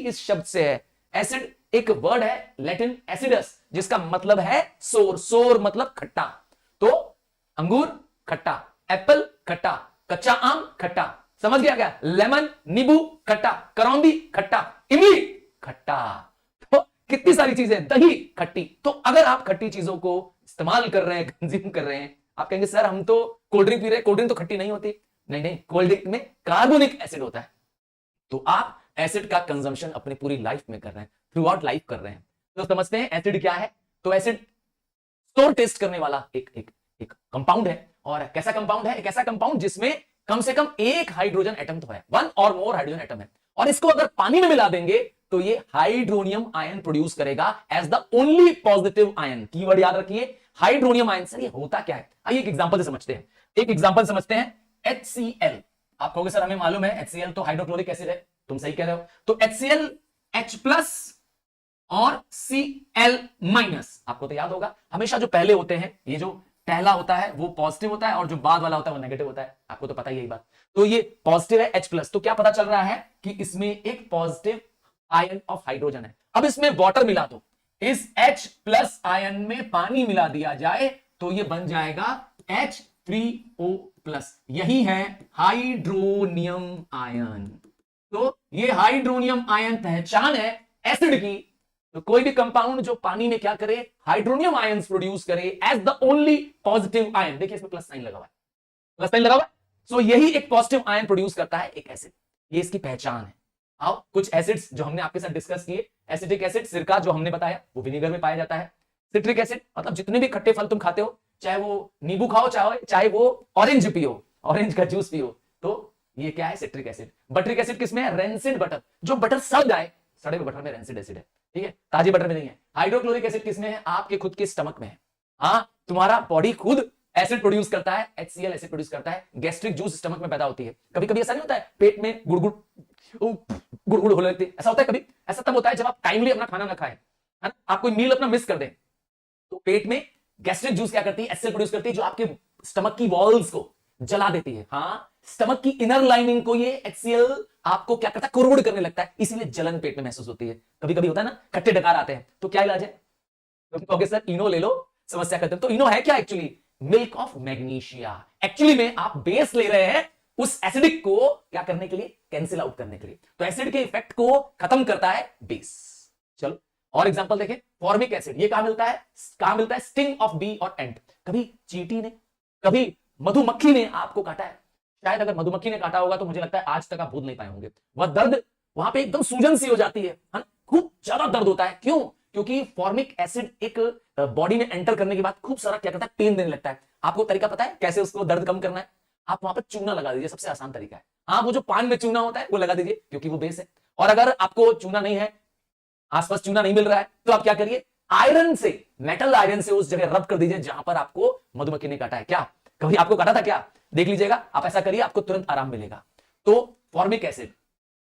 इस शब्द से है। एसिड एक वर्ड है लैटिन एसिडस, जिसका मतलब है सोर। सोर मतलब खट्टा। तो अंगूर खट्टा, एप्पल खट्टा, कच्चा आम खट्टा, समझ गया क्या? लेमन नींबू खट्टा, करौंदी खट्टा, इमली खट्टा। तो कितनी सारी चीजें, दही खट्टी। तो अगर आप खट्टी चीजों को इस्तेमाल कर रहे हैं, कंज्यूम कर रहे हैं, आप कहेंगे सर हम तो कोल्ड ड्रिंक पी रहे हैं, कोल्ड ड्रिंक तो खट्टी नहीं होती। नहीं नहीं, कोल्ड ड्रिंक में कार्बोनिक एसिड होता है। तो आप एसिड का कंजम्पशन अपनी पूरी लाइफ में कर रहे हैं, थ्रू आउट लाइफ कर रहे हैं। तो समझते हैं एसिड क्या है। तो एसिड स्टोर टेस्ट करने वाला एक एक एक कंपाउंड है। और कैसा कंपाउंड है? एक ऐसा कंपाउंड जिसमें कम से कम एक हाइड्रोजन एटम तो है, वन और मोर हाइड्रोजन एटम है। और इसको अगर पानी में मिला देंगे तो ये हाइड्रोनियम आयन प्रोड्यूस करेगा as the only positive ion. Keyword याद रखिए, हाइड्रोनियम आयन। सर ये होता क्या है? आइए एक एग्जांपल से समझते हैं। एक एग्जांपल समझते हैं, HCl। आप कहोगे सर हमें मालूम है HCl तो हाइड्रोक्लोरिक एसिड है। तुम सही कह रहे हो। तो HCl H+ और Cl माइनस, आपको तो याद होगा हमेशा जो पहले होते हैं, ये जो पहला होता है वो पॉजिटिव होता है और जो बाद वाला होता है वो नेगेटिव होता है। आपको तो पता ही यही बात। तो ये पॉजिटिव है H+, तो क्या पता चल रहा है कि इसमें एक पॉजिटिव आयन ऑफ हाइड्रोजन है। अब इसमें वाटर मिला दो, इस H+ आयन में पानी मिला दिया जाए तो ये बन जाएगा H3O+। यही है हाइड्रोनियम आयन। तो ये हाइड्रोनियम आयन पहचान है एसिड की। तो कोई भी कंपाउंड जो पानी में क्या करे, हाइड्रोनियम आयंस प्रोड्यूस करे as the only positive ion. देखिए इसमें प्लस साइन लगा हुआ है, प्लस साइन लगा हुआ है। सो यही एक पॉजिटिव आयन प्रोड्यूस करता है एक एसिड। ये इसकी पहचान है। आओ कुछ एसिड्स जो हमने आपके साथ डिस्कस किए। एसिटिक एसिड, सिरका जो हमने बताया वो विनेगर में पाया जाता है। सिट्रिक एसिड मतलब जितने भी खट्टे फल तुम खाते हो, चाहे वो नींबू खाओ, चाहे वो ऑरेंज पियो, ऑरेंज का जूस पियो, तो ये क्या है? Citric acid. बटरिक एसिड किसमें है? Rancid butter. जो बटर सड़ जाए, सड़े हुए बटर में रेंसिड एसिड है, ठीक है, ताजे बटर में नहीं है। हाइड्रोक्लोरिक एसिड किसमें है? आपके खुद के स्टमक में है। हाँ, तुम्हारा बॉडी खुद एसिड प्रोड्यूस करता है, HCl एसिड प्रोड्यूस करता है। गैस्ट्रिक जूस स्टमक में पैदा होती है। कभी कभी ऐसा नहीं होता है पेट में गुड़गुड़ गुड़गुड़ होने लगती है? ऐसा होता है कभी? ऐसा तब होता है जब आप टाइमली अपना खाना ना खाएं, है ना, आप कोई मील अपना मिस कर दें, तो पेट में गैस्ट्रिक जूस क्या करती है? एसिड प्रोड्यूस करती है जो आपके स्टमक की वॉल्स को जला देती है। हाँ, स्टमक की इनर लाइनिंग को ये HCl आपको क्या करता है? कुरकुर करने लगता है, इसीलिए जलन पेट में महसूस होती है। कभी कभी होता है ना, खट्टे डकार आते हैं, तो क्या इलाज है? तुम कहोगे सर इनो ले लो, समस्या खत्म। तो इनो है क्या actually? Milk of magnesia. Actually में आप बेस ले रहे हैं उस एसिडिक को क्या करने के लिए? कैंसिल आउट करने के लिए। तो एसिड के इफेक्ट को खत्म करता है बेस। चलो और एग्जांपल देखें। फॉर्मिक एसिड, ये कहां मिलता है? कहां मिलता है? स्टिंग ऑफ बी और एंट। कभी चींटी ने, कभी मधुमक्खी ने आपको काटा है? शायद अगर मधुमक्खी ने काटा होगा तो मुझे लगता है आज तक आप भूल नहीं पाए होंगे। वह दर्द, वहां पे एकदम सूजन सी हो जाती है ना? खूब ज्यादा दर्द होता है। क्यों? क्योंकि फॉर्मिक एसिड एक बॉडी में एंटर करने के बाद खूब सारा क्या करता है? पेन देने लगता है। आपको तरीका पता है कैसे उसको दर्द कम करना है? आप वहां पर चूना लगा दीजिए, सबसे आसान तरीका है। हाँ, वो जो पान में चूना होता है वो लगा दीजिए, क्योंकि वो बेस है। और अगर आपको चूना नहीं है, आसपास चूना नहीं मिल रहा है, तो आप क्या करिए? आयरन से, मेटल आयरन से उस जगह रब कर दीजिए जहां पर आपको मधुमक्खी ने काटा है। क्या कभी आपको काटा था क्या? देख लीजिएगा, आप ऐसा करिए, आपको तुरंत आराम मिलेगा। तो फॉर्मिक एसिड।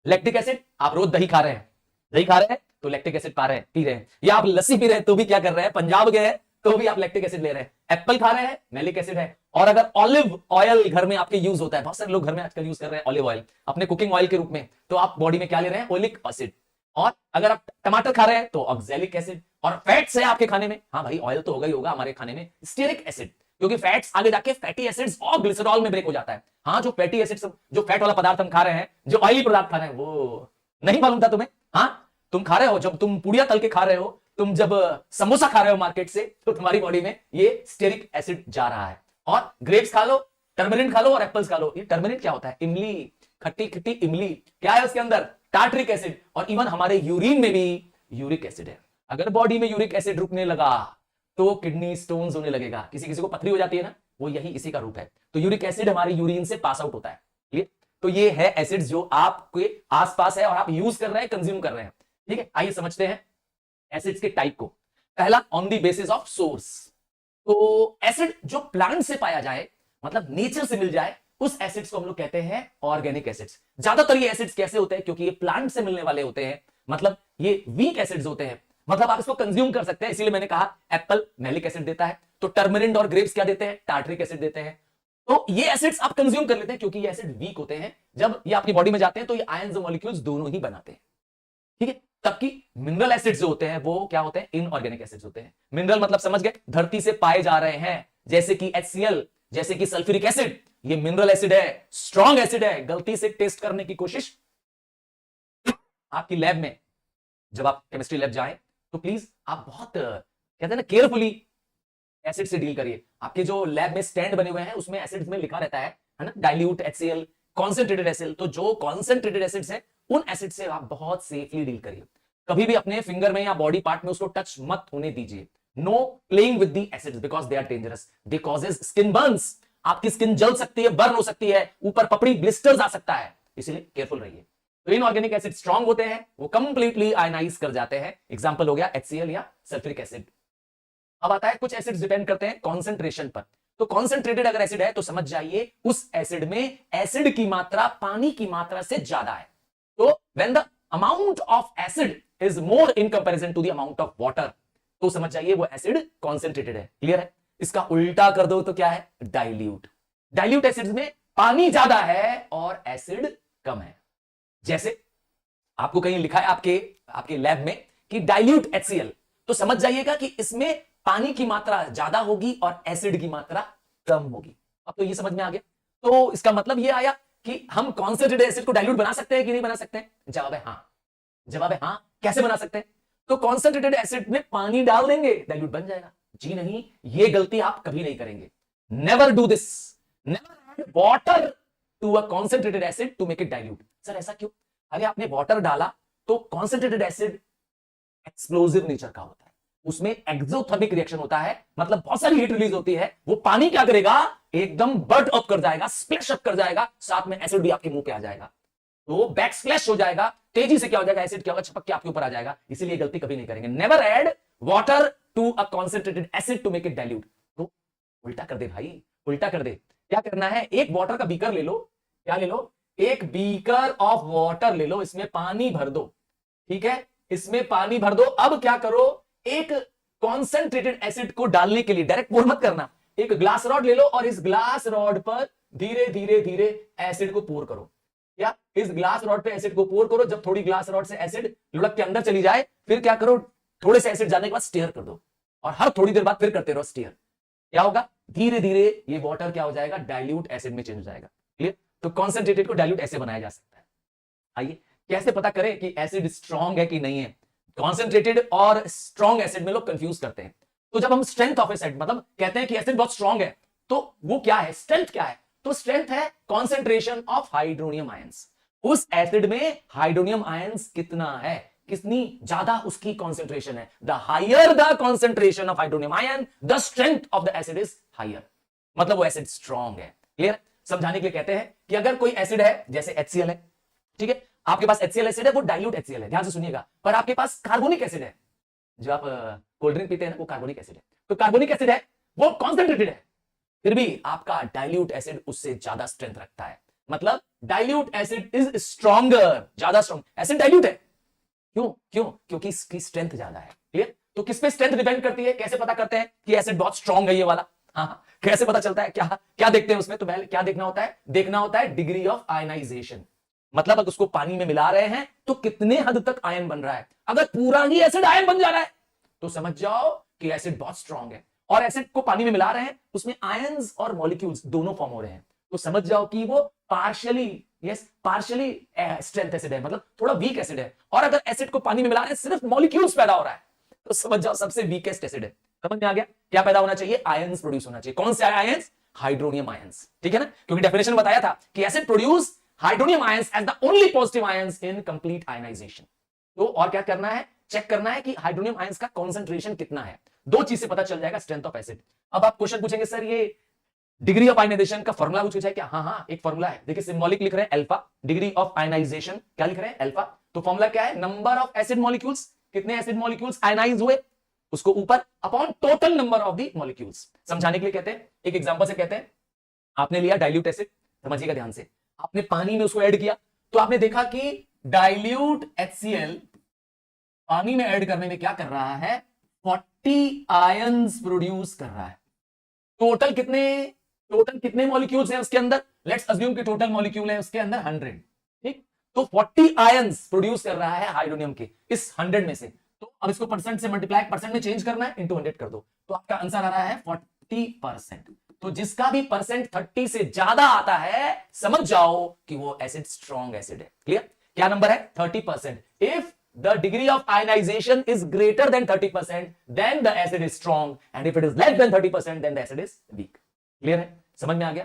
लैक्टिक एसिड, आप रोज दही खा रहे हैं, दही खा रहे हैं तो लैक्टिक एसिड पी रहे हैं, या आप लस्सी पी रहे हैं तो भी क्या कर रहे हैं? पंजाब गए हैं तो भी आप लैक्टिक एसिड ले रहे हैं। एप्पल खा रहे हैं, मैलिक एसिड है। और अगर ऑलिव ऑयल घर में आपके यूज होता है, बहुत सारे लोग घर में आजकल यूज कर रहे हैं ऑलिव ऑयल अपने कुकिंग ऑयल के रूप में, तो आप बॉडी में क्या ले रहे हैं? Oleic acid. और अगर आप टमाटर खा रहे हैं तो ऑक्सैलिक एसिड। और फैट्स है आपके खाने में, हाँ भाई ऑयल तो होगा ही होगा हमारे खाने में, स्टीयरिक एसिड, क्योंकि फैट्स आगे जाके फैटी एसिड्स और ग्लिसरॉल में ब्रेक हो जाता है। हाँ, जो फैटी एसिड्स, जो फैट वाला पदार्थ हम खा रहे हैं, जो ऑयली पदार्थ खा रहे हैं, वो नहीं मालूम था तुम्हें? हाँ, तुम खा रहे हो, जब तुम पुड़िया तल के खा रहे हो, तुम जब समोसा खा रहे हो मार्केट से, तो तुम्हारी बॉडी में ये स्टीयरिक एसिड जा रहा है। और ग्रेप्स खा लो, टर्मरिन खा लो और एप्पल्स खा लो। ये टर्मरिन क्या होता है? इमली, खट्टी खट्टी इमली। क्या है उसके अंदर? Tartaric acid. और इवन हमारे यूरिन में भी यूरिक एसिड है। अगर बॉडी में यूरिक एसिड रुकने लगा तो किडनी स्टोन्स होने लगेगा। किसी किसी को पथरी हो जाती है ना, वो यही इसी का रूप है। तो यूरिक एसिड हमारे यूरिन से पास आउट होता है। क्लियर? तो ये है एसिड्स जो आपके आसपास है और आप यूज कर रहे हैं, कंज्यूम कर रहे हैं। ठीक है, आइए समझते हैं एसिड्स के टाइप को। पहला, on the basis of source. तो एसिड जो प्लांट से पाया जाए, मतलब नेचर से मिल जाए, उस एसिड्स को हम लोग कहते हैं ऑर्गेनिक एसिड्स। ज्यादातर ये एसिड्स कैसे होते हैं? क्योंकि ये प्लांट से मिलने वाले होते हैं, मतलब ये वीक एसिड्स होते हैं, मतलब आप इसको कंज्यूम कर सकते हैं। इसीलिए मैंने कहा एप्पल मैलिक एसिड देता है, तो टर्मरिन और ग्रेप्स क्या देते हैं? टार्टरिक एसिड देते हैं। तो ये एसिड्स आप कंज्यूम कर लेते हैं क्योंकि ये एसिड वीक होते हैं। जब ये आपकी बॉडी में जाते हैं तो ये आयंस और मॉलिक्यूल्स दोनों ही बनाते हैं। तबकि मिनरल एसिड्स जो होते हैं वो क्या होते हैं, इनऑर्गेनिक एसिड्स होते हैं। मिनरल मतलब समझ गए, धरती से पाए जा रहे हैं, जैसे कि HCl, जैसे कि सल्फ्यूरिक एसिड, ये मिनरल एसिड है, स्ट्रॉन्ग एसिड है। गलती से टेस्ट करने की कोशिश आपकी लैब में, जब आप केमिस्ट्री लैब जाएं तो प्लीज आप बहुत कहते हैं ना केयरफुली एसिड से डील करिए। आपके जो लैब में स्टैंड बने हुए हैं उसमें एसिड्स में लिखा रहता है ना, डाइल्यूट HCl, कॉन्सेंट्रेटेड HCl। तो जो कॉन्सेंट्रेटेड एसिड्स हैं उन एसिड से आप बहुत सेफली डील करिए। कभी भी अपने फिंगर में या बॉडी पार्ट में उसको टच मत होने दीजिए। No playing with the acids because they are dangerous, they causes skin burns. आपकी स्किन जल सकती है, बर्न हो सकती है, ऊपर पपड़ी ब्लिस्टर्स आ सकता है, इसलिए केयरफुल रहिए। तो इनऑर्गेनिक एसिड स्ट्रांग होते हैं, वो कंप्लीटली आयनाइज कर जाते हैं। एग्जांपल हो गया HCl या सल्फ्यूरिक एसिड। अब आता है कुछ एसिड्स डिपेंड करते हैं कॉन्सेंट्रेशन पर। तो कॉन्सेंट्रेटेड अगर एसिड है तो समझ जाइए उस एसिड में एसिड की मात्रा पानी की मात्रा से ज्यादा है। तो when the amount of acid is more in comparison to the amount of water, तो समझ जाइए वो एसिड कॉन्सेंट्रेटेड है। क्लियर है? इसका उल्टा कर दो तो क्या है, डाइल्यूट। डाइल्यूट एसिड्स में पानी ज्यादा है और एसिड कम है। जैसे आपको कहीं लिखा है आपके लैब में कि डाइल्यूट HCl, तो समझ जाइएगा कि इसमें पानी की मात्रा ज्यादा होगी और एसिड की मात्रा कम होगी। अब तो ये समझ में आ गया। तो इसका मतलब ये आया कि हम कॉन्सेंट्रेटेड एसिड को डाइल्यूट बना सकते हैं कि नहीं बना सकते हैं? जवाब है हां। जवाब है हां। कैसे बना सकते हैं? तो कॉन्सेंट्रेटेड एसिड में पानी डाल देंगे, डाइल्यूट बन जाएगा। जी नहीं, ये गलती आप कभी नहीं करेंगे। Never do this. Never add water to a concentrated acid to make it dilute. Sir ऐसा क्यों? अरे आपने वाटर डाला तो कॉन्सेंट्रेटेड एसिड एक्सप्लोसिव नेचर का होता है, उसमें एक्सोथर्मिक रिएक्शन होता है, मतलब बहुत सारी हीट रिलीज होती है। वो पानी क्या करेगा, एकदम बर्ट अप कर जाएगा, स्प्लैश अप कर जाएगा, साथ में एसिड भी आपके मुंह पे आ जाएगा। तो बैक स्प्लैश हो जाएगा, तेजी से क्या हो जाएगा, एसिड क्या होगा, छपक के आपके ऊपर आ जाएगा। इसीलिए गलती कभी नहीं करेंगे। Never add water to a concentrated acid to make it dilute. तो उल्टा कर दे भाई, उल्टा कर दे। क्या करना है, एक वाटर का बीकर ले लो। क्या ले लो? एक बीकर ऑफ वाटर ले लो, इसमें पानी भर दो। ठीक है, इसमें पानी भर दो। अब क्या करो, एक कॉन्सेंट्रेटेड एसिड को डालने के लिए डायरेक्ट पोर मत करना, एक ग्लास रॉड ले लो और इस ग्लास रॉड पर धीरे धीरे धीरे एसिड को पोर करो। या इस ग्लास रॉड पे एसिड को पोर करो। जब थोड़ी ग्लास रॉड से एसिड लुढ़क के अंदर चली जाए, फिर क्या करो, थोड़े से एसिड जाने के बाद स्टीयर कर दो और हर थोड़ी देर बाद फिर करते रहो स्टीयर। क्या होगा, धीरे धीरे ये वाटर क्या हो जाएगा, डाइल्यूट एसिड में चेंज हो जाएगा। क्लियर? तो कॉन्सेंट्रेटेड को डाइल्यूट ऐसे बनाया जा सकता है। आइए कैसे पता करें कि एसिड स्ट्रॉन्ग है कि नहीं है? कॉन्सेंट्रेटेड और स्ट्रॉन्ग एसिड में लोग कंफ्यूज करते हैं। तो जब हम स्ट्रेंथ ऑफ एसिड मतलब कहते हैं कि एसिड बहुत स्ट्रॉन्ग है, तो वो क्या है, स्ट्रेंथ क्या है? तो स्ट्रेंथ है कॉन्सेंट्रेशन ऑफ हाइड्रोनियम आयंस। उस एसिड में हाइड्रोनियम आयंस कितना है, कितनी ज्यादा उसकी कॉन्सेंट्रेशन है। The higher the concentration of hydronium ion, the strength of the acid is higher, मतलब वो एसिड स्ट्रॉन्ग है। क्लियर? समझाने के लिए कहते हैं कि अगर कोई एसिड है, जैसे HCl है, ठीक है, आपके पास HCl एसिड है, वो डाइल्यूट HCl है, ध्यान से सुनिएगा। पर आपके पास कार्बोनिक एसिड है, जो आप कोल्ड ड्रिंक पीते हैं ना, वो कार्बोनिक एसिड है। तो कार्बोनिक एसिड है, वो कॉन्सेंट्रेटेड है, फिर भी आपका डाइल्यूट एसिड उससे ज्यादा स्ट्रेंथ रखता है। मतलब डाइल्यूट एसिड इज स्ट्रॉन्गर, ज्यादा स्ट्रॉन्ग। एसिड डाइल्यूट है, क्यों? क्योंकि इसकी स्ट्रेंथ ज्यादा है। क्लियर? तो किस पे स्ट्रेंथ डिपेंड करती है? कैसे पता करते हैं कि एसिड बहुत स्ट्रॉन्ग है ये वाला? हाँ, कैसे पता चलता है? क्या देखते हैं उसमें? तो पहले क्या देखना होता है, देखना होता है डिग्री ऑफ आयनाइजेशन। मतलब अगर उसको पानी में मिला रहे हैं तो कितने हद तक आयन बन रहा है। अगर पूरा ही एसिड आयन बन जा रहा है तो समझ जाओ कि एसिड बहुत स्ट्रॉन्ग है। और एसिड को पानी में मिला रहे हैं, उसमें आयंस और मॉलिक्यूल्स दोनों फॉर्म हो रहे हैं, तो समझ जाओ कि वो पार्शियली स्ट्रेंथ एसिड है, मतलब थोड़ा वीक एसिड है। और अगर एसिड को पानी में मिला रहे हैं, सिर्फ मॉलिक्यूल्स पैदा हो रहा है, तो समझ जाओ सबसे वीकेस्ट एसिड है। समझ में आ गया? क्या पैदा होना चाहिए? आयंस प्रोड्यूस होना चाहिए। कौन से आयंस? Hydronium ions. ठीक है ना? क्योंकि डेफिनेशन बताया था कि acid produce hydronium ions as the only positive ions in complete ionization. तो और क्या करना है, चेक करना है कि हाइड्रोनियम आयंस का कॉन्सेंट्रेशन कितना है। दो चीज से पता चल जाएगा स्ट्रेंथ ऑफ एसिड। अब आप क्वेश्चन पूछेंगे, सर ये डिग्री ऑफ आयनाइजेशन का फॉर्मूला पूछा जाए क्या? हाँ, एक फॉर्मूला है। देखिए सिंबॉलिक लिख रहे हैं अल्फा, डिग्री ऑफ आयनाइजेशन क्या लिख रहे हैं? अल्फा। तो फॉर्मूला क्या है? नंबर ऑफ एसिड मॉलिक्यूल्स, कितने एसिड मॉलिक्यूल्स आयनाइज हुए उसको ऊपर upon total number of the molecules. समझाने के लिए कहते हैं, एक एग्जांपल से कहते हैं, आपने लिया डाइल्यूट एसिड, समझिएगा ध्यान से, आपने पानी में उसको ऐड किया, तो आपने देखा कि डाइल्यूट HCl पानी में ऐड करने में क्या कर रहा है, 40 आयंस प्रोड्यूस कर रहा है। टोटल कितने मॉलिक्यूल्स हैं उसके अंदर? लेट्स अज्यूम कि टोटल मॉलिक्यूल है उसके अंदर 100। ठीक, तो 40 आयंस प्रोड्यूस कर रहा है हाइड्रोनियम के इस 100 में से। तो अब इसको परसेंट से मल्टीप्लाई, परसेंट में चेंज करना है, इंटू 100 कर दो, तो आपका आंसर आ रहा है 40%। तो जिसका भी परसेंट 30 से ज्यादा आता है, समझ जाओ कि वो एसिड स्ट्रॉन्ग एसिड है। क्लियर? क्या नंबर है? 30%। If the degree of ionization is greater than 30%, then the acid is strong, and if it is less than 30%, then the acid is weak. Clear है? समझ में आ गया?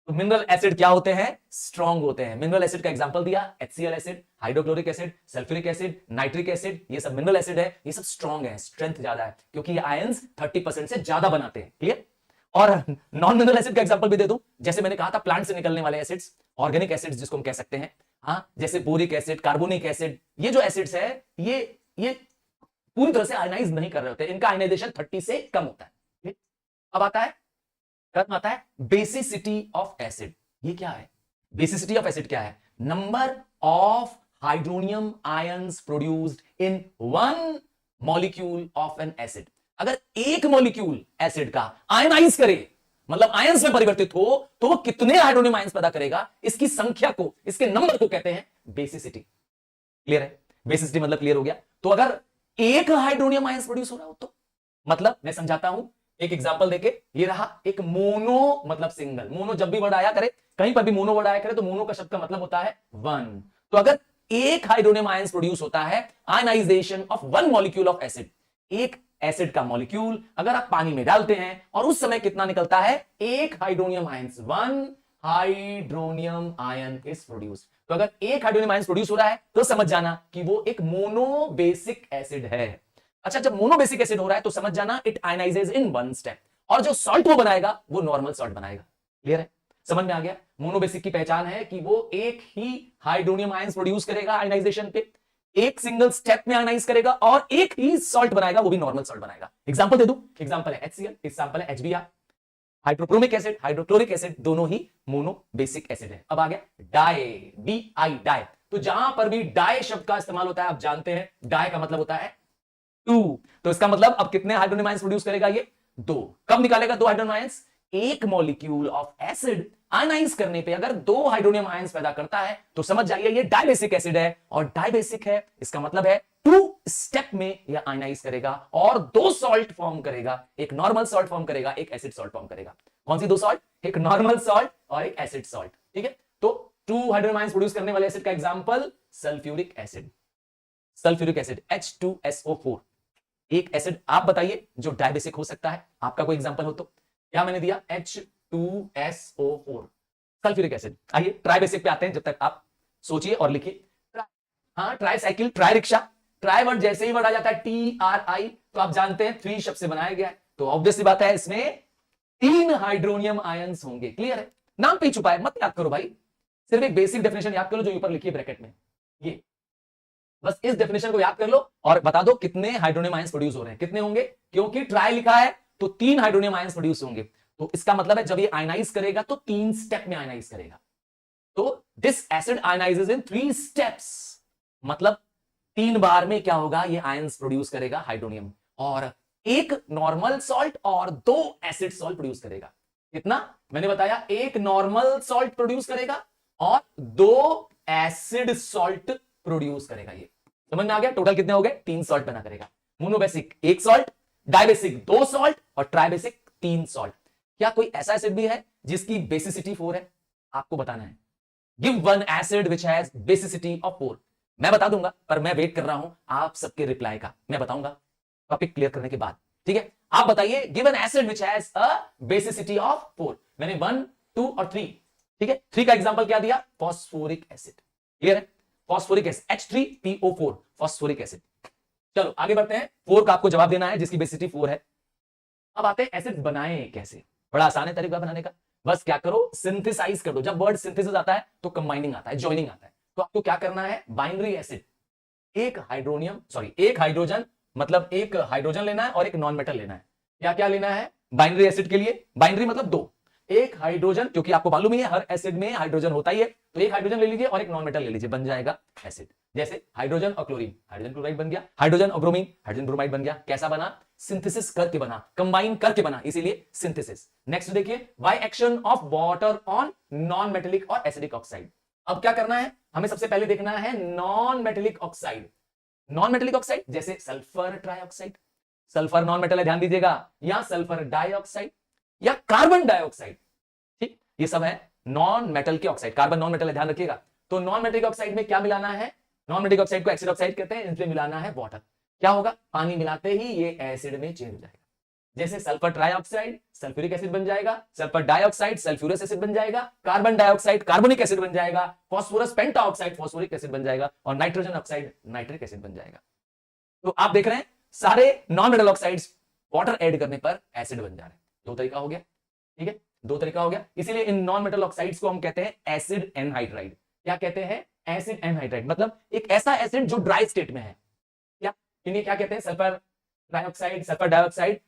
तो मिनरल एसिड क्या होते हैं? स्ट्रॉन्ग होते हैं। मिनरल एसिड का एग्जांपल दिया, HCl acid, hydrochloric acid, sulphuric acid, nitric acid, ये सब मिनरल एसिड है, ये सब स्ट्रॉन्ग है, स्ट्रेंथ ज्यादा है, क्योंकि ये आयंस 30% से ज्यादा बनाते हैं। क्लियर? और नॉन मिनरल एसिड का एग्जांपल भी दे दूं, जैसे मैंने कहा था प्लांट से निकलने वाले एसिड्स, ऑर्गेनिक एसिड्स जिसको हम कह सकते हैं, हाँ, जैसे बोरिक एसिड, कार्बोनिक एसिड, ये जो एसिड्स है ये पूरी तरह से आयनाइज नहीं कर रहे होते, इनका आयनाइजेशन 30 से कम होता है। अब आता है बेसिसिटी ऑफ एसिड। ये क्या है? बेसिसिटी ऑफ एसिड क्या है? Number of hydronium ions produced in one molecule of N acid. अगर एक मॉलिक्यूल एसिड का आयनाइज करे, मतलब आयंस में परिवर्तित हो, तो वो कितने हाइड्रोनियम आयंस पैदा करेगा, इसकी संख्या को, इसके नंबर को कहते हैं बेसिसिटी। क्लियर है? बेसिसिटी मतलब क्लियर हो गया। तो अगर एक हाइड्रोनियम आयंस प्रोड्यूस हो रहा हो, तो मतलब मैं समझाता हूं एक एग्जांपल देके। ये रहा एक मोनो, मतलब सिंगल। मोनो जब भी वर्ड आया करे, कहीं पर भी मोनो वर्ड आया करे, तो मोनो का शब्द का मतलब होता है वन। तो अगर एक हाइड्रोनियम आयंस प्रोड्यूस होता है, ionization of one molecule of acid, एक एसिड का मॉलिक्यूल अगर आप पानी में डालते हैं और उस समय कितना निकलता है? एक hydronium ions, one hydronium ion is produce. तो अगर एक हाइड्रोनियम आयंस प्रोड्यूस हो रहा है, तो समझ जाना कि वो एक मोनोबेसिक एसिड है। अच्छा, जब मोनोबेसिक एसिड हो रहा है तो समझ जाना it ionizes in one step, और जो सॉल्ट वो बनाएगा वो नॉर्मल सॉल्ट बनाएगा। क्लियर है? समझ में आ गया? मोनोबेसिक की पहचान है कि वो एक ही हाइड्रोनियम आयंस प्रोड्यूस करेगा आयनाइजेशन पे, एक सिंगल स्टेप में आयनाइज करेगा, और एक ही सॉल्ट बनाएगा, वो भी नॉर्मल सॉल्ट बनाएगा। एग्जांपल दे दूं, एग्जांपल है HCl, एग्जांपल है HBr। हाइड्रोक्रोमिक एसिड, हाइड्रोक्लोरिक एसिड, दोनों ही मोनोबेसिक एसिड है। अब आ गया डाई, DI, डाई। तो जहां पर भी डाई शब्द का इस्तेमाल होता है, आप जानते हैं डाई का मतलब होता है 2। तो इसका मतलब अब कितने हाइड्रोनियम आयंस प्रोड्यूस करेगा? ये 2। कब निकालेगा 2 हाइड्रोनियम आयंस? एक मॉलिक्यूल ऑफ एसिड आयनाइज करने पे अगर 2 हाइड्रोनियम आयंस पैदा करता है, तो समझ जाइए ये डाइबेसिक एसिड है, और डाइबेसिक है इसका मतलब है 2 स्टेप में यह आयनाइज करेगा और 2 सॉल्ट फॉर्म करेगा, एक नॉर्मल सॉल्ट फॉर्म करेगा, एक एसिड सॉल्ट फॉर्म करेगा। कौन सी 2 सॉल्ट? एक नॉर्मल सॉल्ट और एक एसिड सॉल्ट। ठीक है? तो 2 हाइड्रोनियम आयंस प्रोड्यूस करने वाले एसिड का example sulphuric acid. Sulphuric acid H2SO4। एक एसिड आप बताइए जो डाइबेसिक हो सकता है, आपका कोई एग्जांपल हो तो। क्या मैंने दिया? H2SO4, sulphuric acid. आइए ट्राइबेसिक पे आते हैं, जब तक आप सोचिए और लिखिए। हाँ, tricycle, try rickshaw, try word जैसे ही वर्ड आ जाता है TRI, तो आप जानते हैं 3 शब्द से बनाया गया है, तो ऑब्वियस सी बात है इसमें 3 हाइड्रोनियम आयंस होंगे। क्लियर है? नाम पे ही छुपा है, मत याद करो भाई, सिर्फ एक बेसिक डेफिनेशन याद करो जो ऊपर लिखी है ब्रैकेट में, ये बस इस डेफिनेशन को याद कर लो और बता दो कितने हाइड्रोनियम आयंस प्रोड्यूस हो रहे हैं, कितने होंगे, क्योंकि ट्राई लिखा है तो 3 हाइड्रोनियम आयंस प्रोड्यूस होंगे। तो इसका मतलब है जब ये आयनाइज करेगा तो 3 स्टेप में आयनाइज करेगा। तो this acid ionizes in 3 steps, मतलब 3 बार में क्या होगा, ये आयंस प्रोड्यूस करेगा हाइड्रोनियम, और एक नॉर्मल सॉल्ट और 2 एसिड सॉल्ट प्रोड्यूस करेगा। कितना मैंने बताया? एक नॉर्मल सॉल्ट प्रोड्यूस करेगा और 2 एसिड सॉल्ट प्रोड्यूस करेगा। ये समझ में आ गया? टोटल कितने हो गए? 3 सॉल्ट बना करेगा। मोनोबेसिक 1 सॉल्ट, डाइबेसिक 2 सॉल्ट और ट्राइबेसिक 3 सॉल्ट। क्या कोई ऐसा एसिड भी है जिसकी बेसिसिटी 4 है? आपको बताना है। Give one acid which has basicity of 4। मैं बता दूंगा, पर मैं वेट कर रहा हूं आप सबके रिप्लाई का, मैं बताऊंगा टॉपिक क्लियर करने के बाद। ठीक है? आप बताइए give an acid which has a basicity of 4। मैंने 1, 2 और 3, ठीक है, 3 का एग्जांपल क्या दिया? Phosphoric acid. क्लियर है? Phosphoric acid H3PO4, phosphoric acid. चलो आगे बढ़ते हैं। 4 का आपको जवाब देना है जिसकी बेसिसिटी 4 है। अब आते हैं एसिड बनाए कैसे। बड़ा आसान है तरीका बनाने का, बस क्या करो, सिंथेसाइज कर दो। जब वर्ड सिंथेसिस आता है तो कंबाइनिंग आता है, जॉइनिंग आता है। तो आपको क्या करना है? बाइनरी एसिड, एक हाइड्रोजन, मतलब एक हाइड्रोजन लेना है और एक नॉन मेटल लेना है। क्या क्या लेना है बाइनरी एसिड के लिए? बाइनरी मतलब 2, एक हाइड्रोजन, क्योंकि आपको मालूम ही है हर एसिड में हाइड्रोजन होता ही है, तो एक हाइड्रोजन ले लीजिए और एक नॉन मेटल ले लीजिए, बन जाएगा एसिड। जैसे हाइड्रोजन और क्लोरीन, हाइड्रोजन क्लोराइड बन गया, हाइड्रोजन और ब्रोमीन, हाइड्रोजन ब्रोमाइड बन गया। कैसा बना? सिंथेसिस करके बना, कंबाइन करके बना, इसीलिए सिंथेसिस। नेक्स्ट देखिए, by action of water on non metallic और एसिडिक ऑक्साइड। अब क्या करना है, हमें सबसे पहले देखना है non metallic oxide. Non metallic oxide जैसे sulphur trioxide, sulphur non metal है, ध्यान दीजिएगा, या सल्फर डाइऑक्साइड या कार्बन डाइऑक्साइड, ठीक, ये सब है नॉन मेटल के ऑक्साइड। कार्बन नॉन मेटल है, ध्यान रखिएगा। तो नॉन मेटेलिक ऑक्साइड में क्या मिलाना है, नॉन मेटेलिक ऑक्साइड को एसिड ऑक्साइड कहते हैं, इसमें मिलाना है वाटर। क्या होगा, पानी मिलाते ही ये एसिड में चेंज हो जाएगा। जैसे सल्फर ट्राइऑक्साइड सल्फ्यूरिक एसिड बन जाएगा, सल्फर डाइऑक्साइड सल्फ्यूरस एसिड बन जाएगा, कार्बन डाइऑक्साइड कार्बोनिक एसिड बन जाएगा, फास्फोरस पेंटाऑक्साइड फास्फोरिक एसिड बन जाएगा, और नाइट्रोजन ऑक्साइड नाइट्रिक एसिड बन जाएगा। तो आप देख रहे हैं सारे non metal oxides water add करने पर एसिड बन जा रहे हैं। दो तरीका हो गया, ठीक है, दो तरीका हो गया। इसीलिए इन नॉन मेटल ऑक्साइड्स को हम कहते हैं एसिड एनहाइड्राइड। क्या कहते हैं, एसिड एनहाइड्राइड, मतलब एक ऐसा एसिड जो ड्राई स्टेट में है। क्या इन्हें क्या कहते हैं, sulphur trioxide sulphur dioxide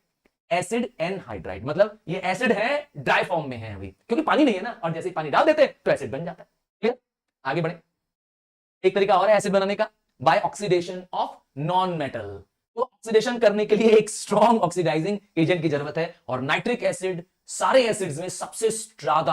acid anhydride, मतलब ये एसिड है ड्राई फॉर्म में है अभी, क्योंकि पानी नहीं है ना, और जैसे ही पानी डाल देते हैं तो एसिड बन जाता है। क्लियर, आगे बढ़े। एक तरीका और है एसिड बनाने का, by oxidation of non metal. तो ऑक्सीडेशन करने के लिए एक स्ट्रॉन्ग ऑक्सीडाइजिंग एजेंट की जरूरत है, और नाइट्रिक एसिड सारे एसिड्स में सबसे ज्यादा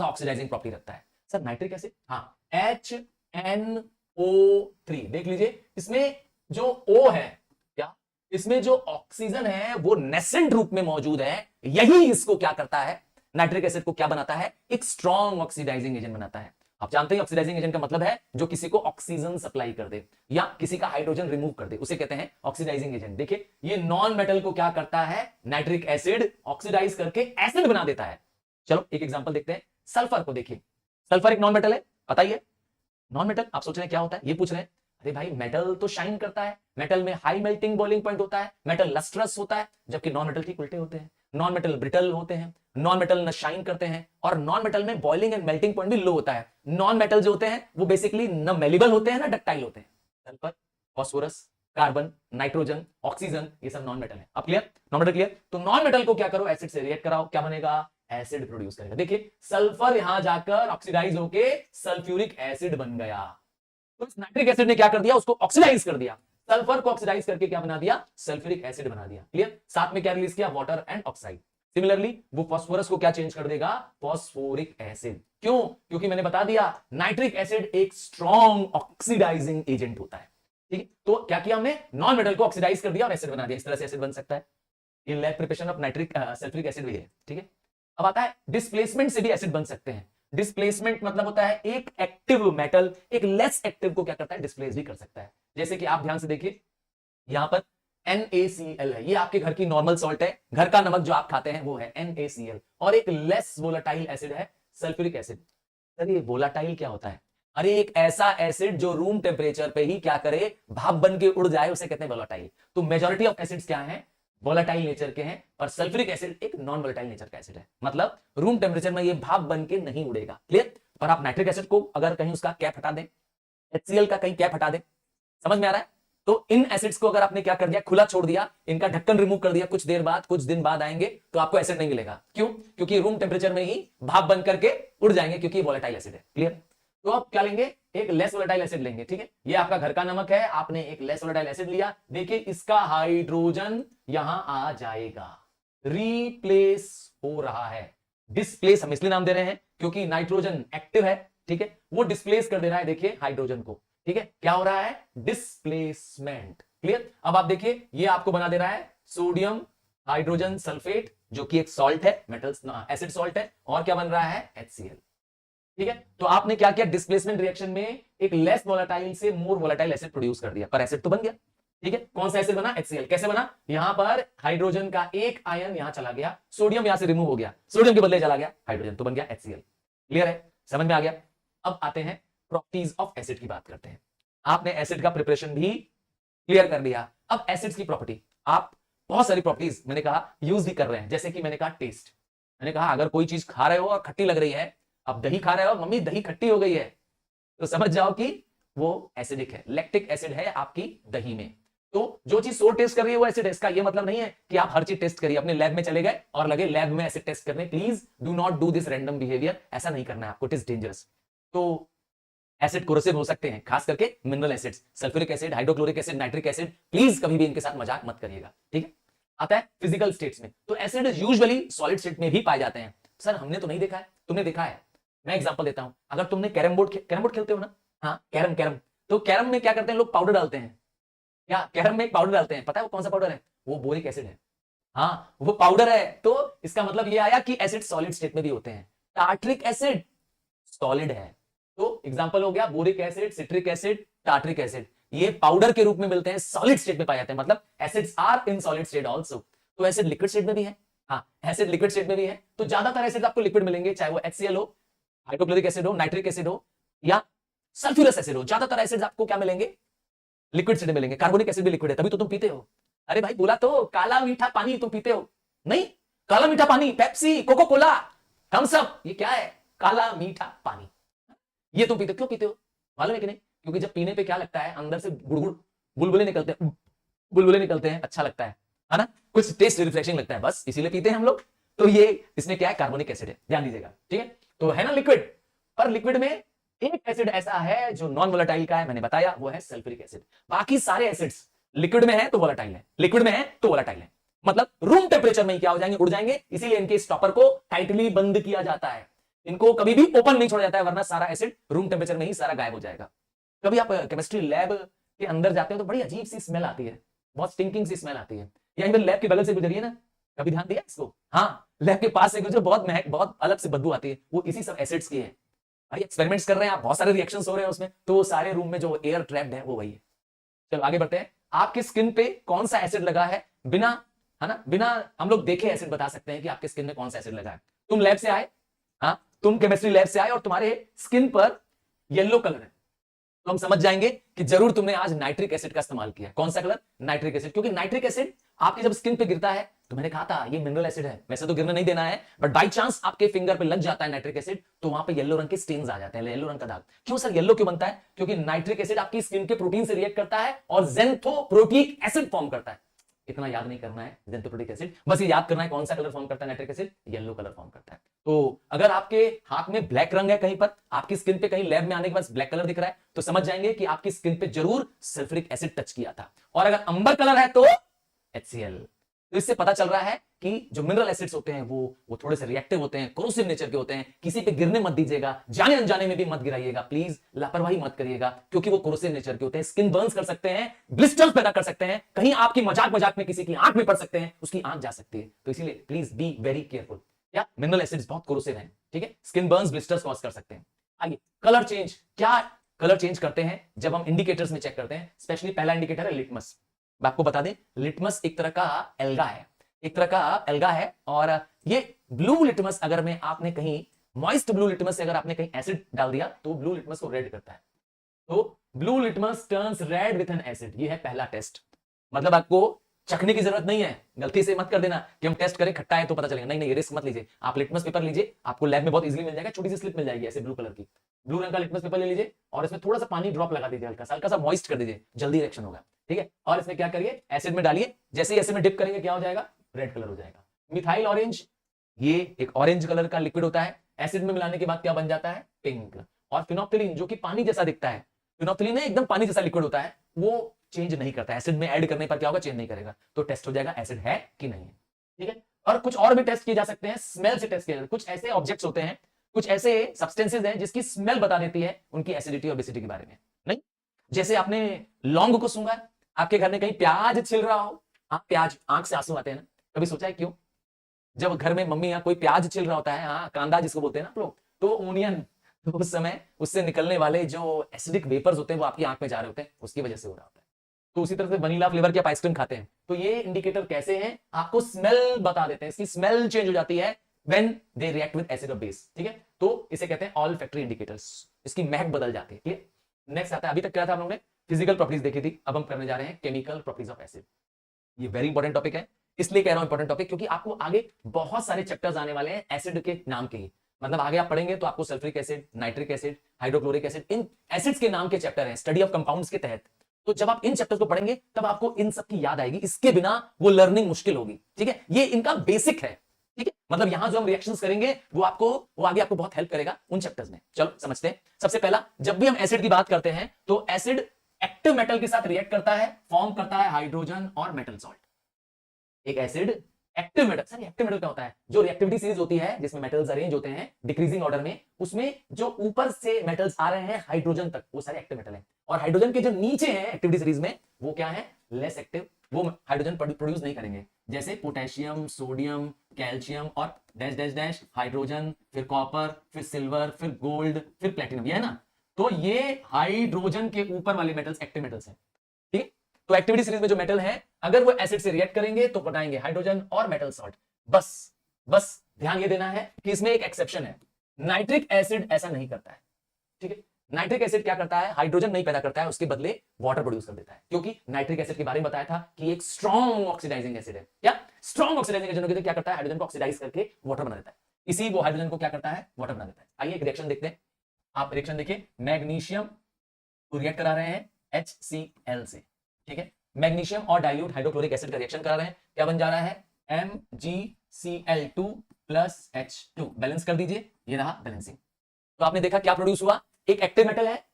ऑक्सीडाइजिंग प्रॉपर्टी रखता है। सर नाइट्रिक एसिड, हाँ, HNO3 देख लीजिए, इसमें जो O है, क्या इसमें जो ऑक्सीजन है वो नेसेंट रूप में मौजूद है, यही इसको क्या करता है, नाइट्रिक एसिड को क्या बनाता है, एक स्ट्रॉन्ग ऑक्सीडाइजिंग एजेंट बनाता है। आप जानते हैं ऑक्सीडाइजिंग एजेंट का मतलब है जो किसी को ऑक्सीजन सप्लाई कर दे या किसी का हाइड्रोजन रिमूव कर दे, उसे कहते हैं ऑक्सीडाइजिंग एजेंट। देखिए ये नॉन मेटल को क्या करता है, नाइट्रिक एसिड ऑक्सीडाइज करके एसिड बना देता है। चलो एक एग्जांपल देखते हैं, सल्फर को देखिए, सल्फर एक नॉन मेटल है, बताइए नॉन मेटल, आप सोच रहे हैं क्या होता है, ये पूछ रहे हैं, अरे भाई मेटल तो शाइन करता है, मेटल में हाई मेल्टिंग बॉइलिंग पॉइंट होता है, मेटल लस्ट्रस होता है, जबकि नॉन मेटल ठीक उल्टे होते हैं। नॉन मेटल ब्रिटल होते हैं, नॉन मेटल न शाइन करते हैं, और नॉन मेटल में बॉइलिंग एंड मेल्टिंग पॉइंट भी लो होता है। नॉन मेटल जो होते हैं वो बेसिकली न मेलेबल होते हैं ना डक्टाइल होते हैं। Sulphur, phosphorus, carbon, nitrogen, oxygen, ये सब नॉन मेटल है। अब क्लियर, नॉन मेटल क्लियर। तो नॉन मेटल को क्या करो, एसिड से रिएक्ट कराओ, क्या बनेगा, एसिड प्रोड्यूस करेगा। देखिए सल्फर यहां जाकर ऑक्सीडाइज होके सल्फ्यूरिक एसिड बन गया। तो इस नाइट्रिक एसिड ने क्या कर दिया, उसको ऑक्सीडाइज कर दिया, सल्फर को ऑक्सीडाइज करके क्या बना दिया, सल्फ्यूरिक एसिड बना दिया। क्लियर, साथ में क्या रिलीज किया, वाटर एंड ऑक्साइड। सिमिलरली वो फास्फोरस को क्या चेंज कर देगा, फास्फोरिक एसिड। क्यों, क्योंकि मैंने बता दिया नाइट्रिक एसिड एक स्ट्रॉन्ग ऑक्सीडाइजिंग एजेंट होता है। ठीक है, तो क्या किया हमने, नॉन मेटल को ऑक्सीडाइज कर दिया और एसिड बना दिया। इस तरह से एसिड बन सकता है। ये lab preparation of nitric sulphuric acid भी है। ठीक है, अब आता है डिस्प्लेसमेंट से भी एसिड बन सकते हैं। डिस्प्लेसमेंट मतलब होता है एक एक्टिव मेटल एक लेस एक्टिव को क्या करता है, डिस्प्लेस भी कर सकता है। जैसे कि आप ध्यान से देखिए, यहां पर NaCl है, ये आपके घर की नॉर्मल सॉल्ट है, घर का नमक जो आप खाते हैं वो है NaCl, और एक लेस वोलाटाइल एसिड है सल्फ्यूरिक एसिड। सर ये वोलाटाइल क्या होता है, अरे एक ऐसा एसिड जो रूम टेम्परेचर पे ही क्या करे, भाप बन के उड़ जाए, उसे कहते हैं वोलाटाइल। तो मेजॉरिटी ऑफ एसिड्स क्या हैं, वोलाटाइल नेचर के हैं, और सल्फ्यूरिक एसिड एक नॉन वोलाटाइल नेचर का एसिड है, मतलब रूम टेम्परेचर में ये भाप बन के नहीं उड़ेगा। क्लियर, पर आप नाइट्रिक एसिड को अगर कहीं उसका कैप हटा दें, HCl का कहीं कैप हटा दें, समझ में आ रहा है, तो इन एसिड्स को अगर आपने क्या कर दिया, खुला छोड़ दिया, इनका ढक्कन रिमूव कर दिया, कुछ देर बाद कुछ दिन बाद आएंगे तो आपको एसिड नहीं मिलेगा। क्यों, क्योंकि रूम टेम्परेचर में ही भाप बन करके उड़ जाएंगे, क्योंकि वोलेटाइल एसिड है। क्लियर, तो आप क्या लेंगे, एक लेस वोलेटाइल एसिड लेंगे। ठीक है, ये आपका घर का नमक है, आपने एक लेस वोलेटाइल एसिड लिया, देखिए इसका हाइड्रोजन यहां आ जाएगा, रिप्लेस हो रहा है। डिस्प्लेस हम इसलिए नाम दे रहे हैं क्योंकि नाइट्रोजन एक्टिव है, ठीक है, वो डिस्प्लेस कर दे रहा है, देखिए हाइड्रोजन को। ठीक है, क्या हो रहा है, डिस्प्लेसमेंट। क्लियर, अब आप देखिए ये आपको बना दे रहा है सोडियम हाइड्रोजन सल्फेट, जो कि एक सॉल्ट है, मेटल्स एसिड सॉल्ट है, और क्या बन रहा है, HCl। ठीक है, तो आपने क्या किया, डिस्प्लेसमेंट रिएक्शन में एक लेस वोलेटाइल से मोर वोलेटाइल एसिड प्रोड्यूस कर दिया, पर एसिड तो बन गया। ठीक है, कौन सा एसिड बना, HCl। कैसे बना, यहां पर हाइड्रोजन का एक आयन यहां चला गया, सोडियम यहां से रिमूव हो गया, सोडियम के बदले चला गया हाइड्रोजन, तो बन गया HCl। क्लियर है, समझ में आ गया। अब आते हैं प्रॉपर्टीज ऑफ एसिड की बात करते हैं। आपने एसिड का प्रिपरेशन भी क्लियर कर लिया, अब एसिड्स की प्रॉपर्टी, आप बहुत सारी प्रॉपर्टीज मैंने कहा यूज भी कर रहे हैं। जैसे कि मैंने कहा टेस्ट, मैंने कहा अगर कोई चीज खा रहे हो और खट्टी लग रही है, अब दही खा रहे हो, मम्मी दही खट्टी हो गई है, तो समझ जाओ कि वो एसिडिक है, लैक्टिक एसिड है आपकी दही में। तो जो चीज सोर टेस्ट कर रही है वो एसिड है। इसका ये मतलब नहीं है कि आप हर चीज टेस्ट करिए, अपने लैब में चले गए और लगे लैब में एसिड टेस्ट करने। Please do not do this random behaviour, ऐसा नहीं करना है आपको, इट इज डेंजरस। तो एसिड कोरोसिव हो सकते हैं, खास करके mineral acids, sulphuric acid, hydrochloric acid, nitric acid, please कभी भी इनके साथ मजाक मत करिएगा। ठीक है, आता है फिजिकल स्टेट्स में, तो एसिड यूजुअली सॉलिड स्टेट में भी पाए जाते हैं। सर हमने तो नहीं देखा है, तुमने देखा है, मैं एग्जांपल देता हूं, अगर तुमने कैरम बोर्ड खेलते हो ना, हाँ कैरम कैरम, तो कैरम में क्या करते हैं लोग, पाउडर डालते हैं, क्या कैरम में एक पाउडर डालते हैं, पता है वो कौन सा पाउडर है, वो बोरिक एसिड है। हाँ वो पाउडर है, तो इसका मतलब ये आया कि एसिड सॉलिड स्टेट में भी होते हैं। टार्ट्रिक एसिड सॉलिड है, तो एग्जांपल हो गया boric acid, citric acid, tartaric acid, ये पाउडर के रूप में मिलते हैं, सॉलिड स्टेट में पाए जाते हैं, मतलब acids are in solid state also. तो एसिड लिक्विड स्टेट में भी है, हाँ एसिड लिक्विड स्टेट में भी है। तो ज्यादातर एसिड आपको लिक्विड मिलेंगे, चाहे वो HCl हो, हाइड्रोक्लोरिक एसिड हो, नाइट्रिक एसिड हो या सल्फ्यूरस एसिड हो, ज्यादातर एसिड आपको क्या मिलेंगे, लिक्विड स्टेट में मिलेंगे। कार्बोनिक एसिड भी लिक्विड है, तभी तो तुम पीते हो। अरे भाई बोला तो, काला मीठा पानी तुम पीते हो, नहीं काला मीठा पानी, Pepsi, Coca Cola, Thums Up, ये क्या है, काला मीठा पानी, ये तुम पीते, क्यों पीते हो मालूम है कि नहीं, क्योंकि जब पीने पे क्या लगता है, अंदर से गुड़गुड़ बुलबुले निकलते हैं, बुलबुले निकलते हैं, अच्छा लगता है ना, कुछ टेस्ट रिफ्रेशिंग लगता है, बस इसीलिए पीते हैं हम लोग। तो ये इसमें क्या है, कार्बोनिक एसिड है, ध्यान दीजिएगा, ठीक है। तो है ना लिक्विड, पर लिक्विड में एक एसिड ऐसा है जो नॉन वोलेटाइल का है, मैंने बताया, वो है सल्फ्यूरिक एसिड। बाकी सारे एसिड्स लिक्विड में है तो वोलेटाइल है, लिक्विड में है तो वोलेटाइल है, मतलब रूम टेम्परेचर में ही क्या हो जाएंगे, उड़ जाएंगे, इसीलिए इनके स्टॉपर को टाइटली बंद किया जाता है, इनको कभी भी ओपन नहीं छोड़ा जाता है, वरना सारा एसिड रूम टेम्परेचर में ही सारा गायब हो जाएगा। कभी आप केमिस्ट्री लैब के अंदर जाते हो तो बड़ी अजीब सी स्मेल आती है, बहुत स्टिंकिंग सी स्मेल आती है, या इधर लैब के बगल से गुजरिए ना, कभी ध्यान दिया इसको, हाँ लैब के पास से गुजरो, बहुत महक, बहुत अलग से बदबू आती है, वो इसी सब एसिड्स की है। भाई एक्सपेरिमेंट्स कर रहे हैं आप, बहुत सारे रिएक्शंस हो रहे हैं उसमें, तो वो सारे रूम में जो एयर ट्रैप्ड है वो वही है। चलो आगे बढ़ते हैं, आपकी स्किन पे कौन सा एसिड लगा है, बिना, है ना, बिना हम लोग देखे एसिड बता सकते हैं कि आपके स्किन में कौन सा एसिड लगा है। तुम लैब से आए, हाँ तुम केमिस्ट्री लैब से आए और तुम्हारे स्किन पर येलो कलर है, तो हम समझ जाएंगे कि जरूर तुमने आज नाइट्रिक एसिड का इस्तेमाल किया। कौन सा कलर, नाइट्रिक एसिड, क्योंकि नाइट्रिक एसिड आपकी जब स्किन पे गिरता है, तो मैंने कहा था ये मिनरल एसिड है, वैसे तो गिरने नहीं देना है, बट बाई चांस आपके फिंगर पे लग जाता है नाइट्रिक एसिड, तो वहां पे येलो रंग के स्टेन्स आ जाते हैं, येलो रंग का दाग। क्यों सर येलो क्यों बनता है, क्योंकि नाइट्रिक एसिड आपकी स्किन के प्रोटीन से रिएक्ट करता है और ज़ेंथोप्रोटिक एसिड फॉर्म करता है। इतना याद नहीं करना है ज़ेंथोप्रोटिक एसिड, बस ये याद करना है कौन सा कलर फॉर्म करता है nitric acid, yellow colour form करता है। तो अगर आपके हाथ में ब्लैक रंग है कहीं पर, आपकी स्किन पे कहीं लैब में आने के बाद ब्लैक कलर दिख रहा है, तो समझ जाएंगे कि आपकी स्किन पे जरूर सल्फ्यूरिक एसिड टच किया था। और अगर अंबर कलर है तो HCl। तो इससे पता चल रहा है कि जो मिनरल एसिड्स होते हैं वो थोड़े से रिएक्टिव होते हैं, कोरोसिव नेचर के होते हैं, किसी पे गिरने मत दीजिएगा, जाने अनजाने में भी मत गिराइएगा, प्लीज लापरवाही मत करिएगा, क्योंकि वो कोरोसिव नेचर के होते हैं, स्किन बर्न्स कर सकते हैं, ब्लिस्टर्स पैदा कर सकते हैं, कहीं आपकी मजाक मजाक में किसी की आंख में पड़ सकते हैं, उसकी आंख जा सकती है, तो इसीलिए प्लीज बी वेरी केयरफुल। या मिनरल एसिड्स बहुत कोरोसिव हैं, ठीक है, स्किन बर्न्स ब्लिस्टर्स कॉज कर सकते हैं। आइए कलर चेंज, क्या कलर चेंज करते हैं जब हम इंडिकेटर्स में चेक करते हैं, स्पेशली पहला इंडिकेटर है लिटमस। मैं आपको बता दें, लिटमस एक तरह का एल्गा है, एक तरह का एल्गा है, और ये ब्लू लिटमस अगर मैं आपने कहीं मॉइस्ट ब्लू लिटमस से अगर आपने कहीं एसिड डाल दिया तो ब्लू लिटमस को रेड करता है। तो blue litmus turns read with N acid, ये है पहला टेस्ट। मतलब आपको चखने की जरूरत नहीं है, गलती से मत कर देना कि हम टेस्ट करें खट्टा है तो पता चलेगा, नहीं नहीं, रिस्क मत लीजिए। आप लिटमस पेपर लीजिए, आपको लैब में बहुत इजीली मिल जाएगा, छोटी सी स्लिप मिल जाएगी ऐसे ब्लू कलर की, ब्लू रंग का लिटमस पेपर ले लीजिए और इसमें थोड़ा सा पानी ड्रॉप लगा दीजिए, हल्का सा मॉइस्ट कर दीजिए, जल्दी रिएक्शन होगा, ठीक है। और इसमें क्या करिए, एसिड में डालिए, जैसे ही एसिड में डिप करेंगे क्या हो जाएगा, रेड कलर हो जाएगा। मिथाइल ऑरेंज, ये एक ऑरेंज कलर का लिक्विड होता है, एसिड में मिलाने के बाद क्या बन जाता है, पिंक। और फिनोप्थिलीन जो कि पानी जैसा दिखता है, फिनोप्थिलीन एकदम पानी जैसा लिक्विड होता है, वो चेंज नहीं करता, एसिड में ऐड करने पर क्या होगा, चेंज नहीं करेगा, तो टेस्ट हो जाएगा एसिड है कि नहीं है, ठीक है। और कुछ और भी टेस्ट किए जा सकते हैं, स्मेल से टेस्ट किया जाता है, कुछ ऐसे ऑब्जेक्ट्स होते हैं, कुछ ऐसे सब्सटेंसेज हैं जिसकी स्मेल बता देती है उनकी एसिडिटी और बेसिडिटी के बारे में। नहीं, जैसे आपने लौंग को सूंघा, आपके घर में कहीं प्याज छिल रहा हो, हाँ प्याज, आंख से आंसू आते हैं ना, कभी सोचा है क्यों, जब घर में मम्मी या कोई प्याज छिल रहा होता है, हाँ कांदा जिसको बोलते हैं ना आप लोग, तो ओनियन, तो उस समय उससे निकलने वाले जो एसिडिक वेपर्स होते हैं वो आपकी आंख में जा रहे होते हैं, उसकी वजह से हो रहा होता है। तो उसी तरह से वनीला फ्लेवर की आप आइसक्रीम खाते हैं, तो ये इंडिकेटर कैसे हैं, आपको स्मेल बता देते हैं, इसकी स्मेल चेंज हो जाती है when they react with acid और बेस, ठीक है। तो इसे कहते हैं ऑल फैक्टरी इंडिकेटर्स, इसकी महक बदल जाती है, ठीक है। नेक्स्ट आता है, अभी तक क्या था हम लोगों ने फिजिकल प्रॉपर्टीज देखी थी, अब हम करने जा रहे हैं केमिकल प्रॉपर्टीज ऑफ एसिड। ये वेरी इंपॉर्टेंट टॉपिक है, इसलिए कह रहा हूं इंपॉर्टेंट टॉपिक क्योंकि आपको आगे बहुत सारे चैप्टर्स आने वाले हैं एसिड के नाम के ही, मतलब आगे आप पढ़ेंगे तो आपको sulphuric acid, nitric acid, hydrochloric acid, इन एसिड्स के नाम के चैप्टर हैं स्टडी ऑफ कंपाउंड्स के तहत। तो जब आप इन चैप्टर्स को पढ़ेंगे तब आपको इन सब की याद आएगी, इसके बिना वो लर्निंग मुश्किल होगी, ठीक है। ये इनका बेसिक है, ठीक है, मतलब यहां जो हम रिएक्शंस करेंगे वो आगे आपको बहुत हेल्प करेगा उन चैप्टर्स में। चलो समझते हैं। सबसे पहला, जब भी हम एसिड की बात करते हैं तो एसिड एक्टिव मेटल के साथ रिएक्ट करता है, फॉर्म करता है हाइड्रोजन और मेटल सॉल्ट। एक acid active metal, sir active metal क्या होता है? जो रिएक्टिविटी सीरीज होती है जिसमें मेटल्स अरेंज होते हैं डिक्रीजिंग ऑर्डर में, उसमें जो ऊपर से मेटल्स आ रहे हैं हाइड्रोजन तक, वो सारे एक्टिव मेटल हैं। और हाइड्रोजन के जो नीचे हैं एक्टिविटी सीरीज में, वो क्या है? लेस एक्टिव, वो हाइड्रोजन प्रोड्यूस नहीं करेंगे। जैसे पोटेशियम, सोडियम, कैल्शियम और डैश डैश डैश हाइड्रोजन, फिर कॉपर, फिर सिल्वर, फिर गोल्ड, फिर प्लेटिनम, ये है ना। तो ये हाइड्रोजन के ऊपर वाले मेटल्स एक्टिव मेटल्स हैं, ठीक है। तो एक्टिविटी सीरीज में जो मेटल है, अगर वो एसिड से रिएक्ट करेंगे तो बनाएंगे हाइड्रोजन और मेटल सॉल्ट। बस बस ध्यान ये देना है कि इसमें एक एक्सेप्शन है, नाइट्रिक एसिड ऐसा नहीं करता है, ठीक है। नाइट्रिक एसिड क्या करता है? हाइड्रोजन नहीं पैदा करता है, उसके बदले वाटर प्रोड्यूस कर देता है, क्योंकि नाइट्रिक एसिड के बारे में बताया था कि एक स्ट्रॉन्ग ऑक्सीडाइजिंग एसिड है। क्या स्ट्रॉन्ग ऑक्सीडाइजिंग एजेंट क्या करता है? हाइड्रोजन को ऑक्सीडाइज करके वाटर बना देता है। इसी वो हाइड्रोजन को क्या करता है? वाटर बना देता है। आइए एक रिएक्शन देखते हैं। आप रिएक्शन देखिए, मैग्नीशियम को रिएक्ट करा रहे हैं HCl से, ठीक है। मैग्नीशियम और डाइल्यूट हाइड्रोक्लोरिक एसिड का रिएक्शन करा रहे हैं, क्या बन जा रहा है? MgCl2 plus H2। बैलेंस कर दीजिए, ये रहा बैलेंसिंग। तो आपने देखा क्या प्रोड्यूस हुआ? एक एक्टिव मेटल है,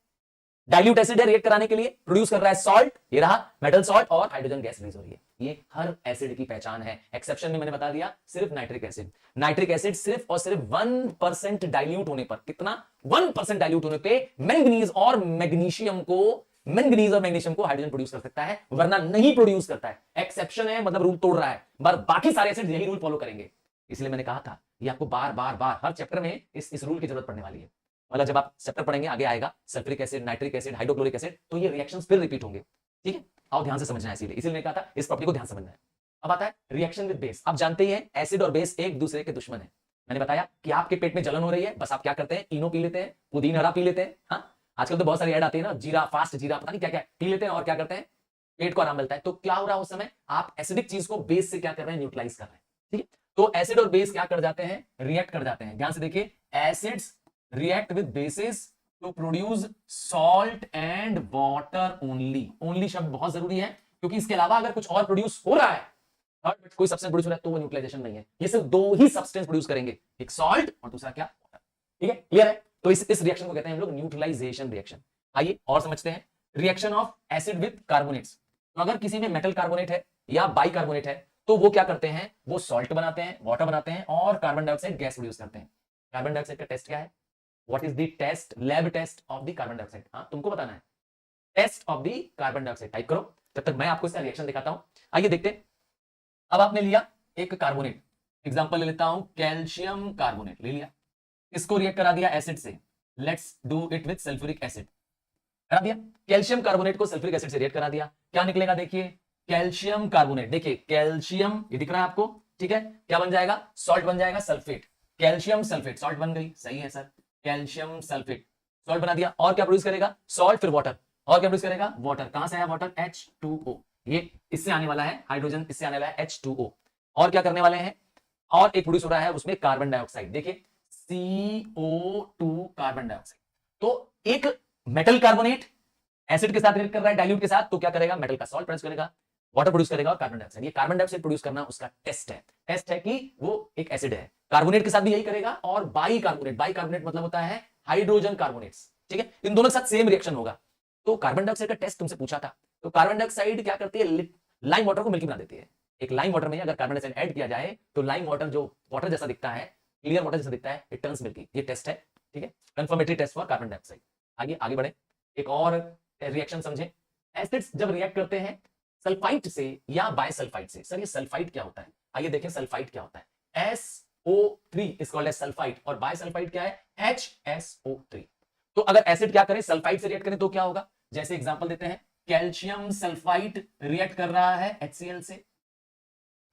डाइल्यूट एसिड है, रिएक्ट कराने के लिए प्रोड्यूस कर रहा है सॉल्ट, ये रहा मेटल सॉल्ट, और हाइड्रोजन गैस रिलीज हो रही है। ये हर एसिड की पहचान है। एक्सेप्शन में मैंने बता दिया सिर्फ नाइट्रिक एसिड। नाइट्रिक एसिड सिर्फ और सिर्फ 1% डाइल्यूट होने पर, कितना? 1% डाइल्यूट होने पे मैंगनीज और मैग्नीशियम को हाइड्रोजन प्रोड्यूस कर सकता है, वरना नहीं प्रोड्यूस करता है। एक्सेप्शन है, मतलब रूल तोड़ रहा है, बाकी सारे एसिड यही रूल फॉलो करेंगे। इसलिए मैंने कहा था ये आपको बार बार बार हर चैप्टर में इस रूल की जरूरत पड़ने वाली है। मतलब जब आप चैप्टर पढ़ेंगे, आगे आएगा sulphuric acid, nitric acid, hydrochloric acid, तो ये रिएक्शंस फिर रिपीट होंगे, ठीक है। आओ ध्यान से समझना है, इसीलिए मैंने कहा था इस प्रॉपर्टी को ध्यान समझना है। अब आता है रिएक्शन विद बेस। आप जानते ही हैं एसिड और बेस एक दूसरे के दुश्मन है। मैंने बताया कि आपके पेट में जलन हो रही है, बस आप क्या करते हैं? इनो पी लेते हैं, पुदीन हरा पी लेते हैं। हाँ, आजकल तो बहुत सारी ऐड आती है ना, जीरा फास्ट जीरा, पता नहीं क्या क्या पी लेते हैं, और क्या करते हैं? पेट को आराम मिलता है। तो क्या हो रहा है उस समय? आप एसिडिक चीज को बेस से क्या कर रहे हैं? न्यूट्रलाइज कर रहे हैं, ठीक है। तो एसिड और बेस क्या कर जाते हैं? रिएक्ट कर जाते हैं। ध्यान से देखिए, acids react with bases to produce salt and water only. Only शब्द बहुत जरूरी है, क्योंकि इसके अलावा अगर कुछ और प्रोड्यूस हो रहा है, कोई सब्सटेंस प्रोड्यूस हो रहा है, तो वो न्यूट्रलाइजेशन नहीं है। ये सिर्फ दो ही सब्सटेंस प्रोड्यूस करेंगे, एक सॉल्ट और दूसरा क्या? वाटर, ठीक है। क्लियर है? तो इस रिएक्शन को कहते हैं हम लोग न्यूट्रलाइजेशन रिएक्शन। आइए और समझते हैं reaction of acid with carbonates. तो अगर किसी में मेटल कार्बोनेट है या बाइकार्बोनेट है, तो वो क्या करते हैं? वो सॉल्ट बनाते हैं, वाटर बनाते हैं, और कार्बन डाइऑक्साइड गैस प्रोड्यूस करते हैं। कार्बन डाइऑक्साइड का टेस्ट क्या है? What is the test, lab test of the carbon dioxide? हाँ, तुमको बताना है। Test of the carbon dioxide type करो, तब तक मैं आपको इसका रिएक्शन दिखाता हूं। आइए देखते हैं। अब आपने लिया एक कार्बोनेट, एग्जांपल ले लेता हूं, कैल्शियम कार्बोनेट ले लिया, इसको रिएक्ट करा दिया एसिड से। Let's do it with sulphuric acid. करा दिया, कैल्शियम कार्बोनेट को सल्फ्यूरिक एसिड से रिएक्ट करा दिया, क्या निकलेगा? देखिए, कैल्शियम कार्बोनेट, देखिए कैल्शियम, ये दिख रहा है आपको, ठीक है। क्या बन जाएगा? सॉल्ट बन जाएगा, सल्फेट। कैल्शियम सल्फेट, सॉल्ट बन गई, सही है सर। कैल्शियम सल्फेट, सॉल्ट बना दिया, और क्या प्रोड्यूस करेगा? सॉल्ट, फिर वाटर, और क्या प्रोड्यूस करेगा? वाटर। कहां से आया वाटर? H2O। ये इससे आने वाला है हाइड्रोजन, इससे आने वाला है H2O। और क्या करने वाले हैं? और एक प्रोड्यूस हो रहा है उसमें कार्बन डाइऑक्साइड, देखिए CO2 कार्बन डाइऑक्साइड। तो एक मेटल कार्बोनेट एसिड के साथ रिएक्ट कर रहा है डाइल्यूट के साथ, तो क्या करेगा? मेटल का सॉल्ट प्रोड्यूस करेगा, वाटर प्रोड्यूस करेगा, और कार्बन डाइऑक्साइड। ये कार्बन डाइऑक्साइड प्रोड्यूस करना उसका टेस्ट है। टेस्ट है कि वो एक एसिड है। कार्बोनेट के साथ भी यही करेगा, और बाइकार्बोनेट मतलब होता है हाइड्रोजन कार्बोनेट्स, ठीक है। इन दोनों के साथ सेम रिएक्शन होगा। तो कार्बन डाइऑक्साइड का टेस्ट तुमसे पूछा था, तो कार्बन डाइऑक्साइड क्या करती है? लाइम वाटर को मिल्की बना देती है। एक लाइम वाटर में अगर कार्बन डाइऑक्साइड ऐड किया जाए, तो लाइम वाटर जो वाटर जैसा दिखता है, क्लियर वाटर जैसा दिखता है, इट टर्न्स मिल्की। ये टेस्ट है, ठीक है, confirmatory test for carbon dioxide. आगे बढ़े, एक और रिएक्शन समझे। एसिड्स जब रिएक्ट करते हैं सल्फाइड से या बायसल्फाइड से, सर ये सल्फाइड क्या होता है? आइए देखें सल्फाइड क्या होता है। SO3 is called as sulphide, और बायसल्फाइड क्या है? HSO3। तो अगर एसिड क्या करे? सल्फाइड से रिएक्ट करें तो क्या होगा? जैसे एग्जांपल देते हैं, कैल्शियम सल्फाइड रिएक्ट कर रहा है HCl से,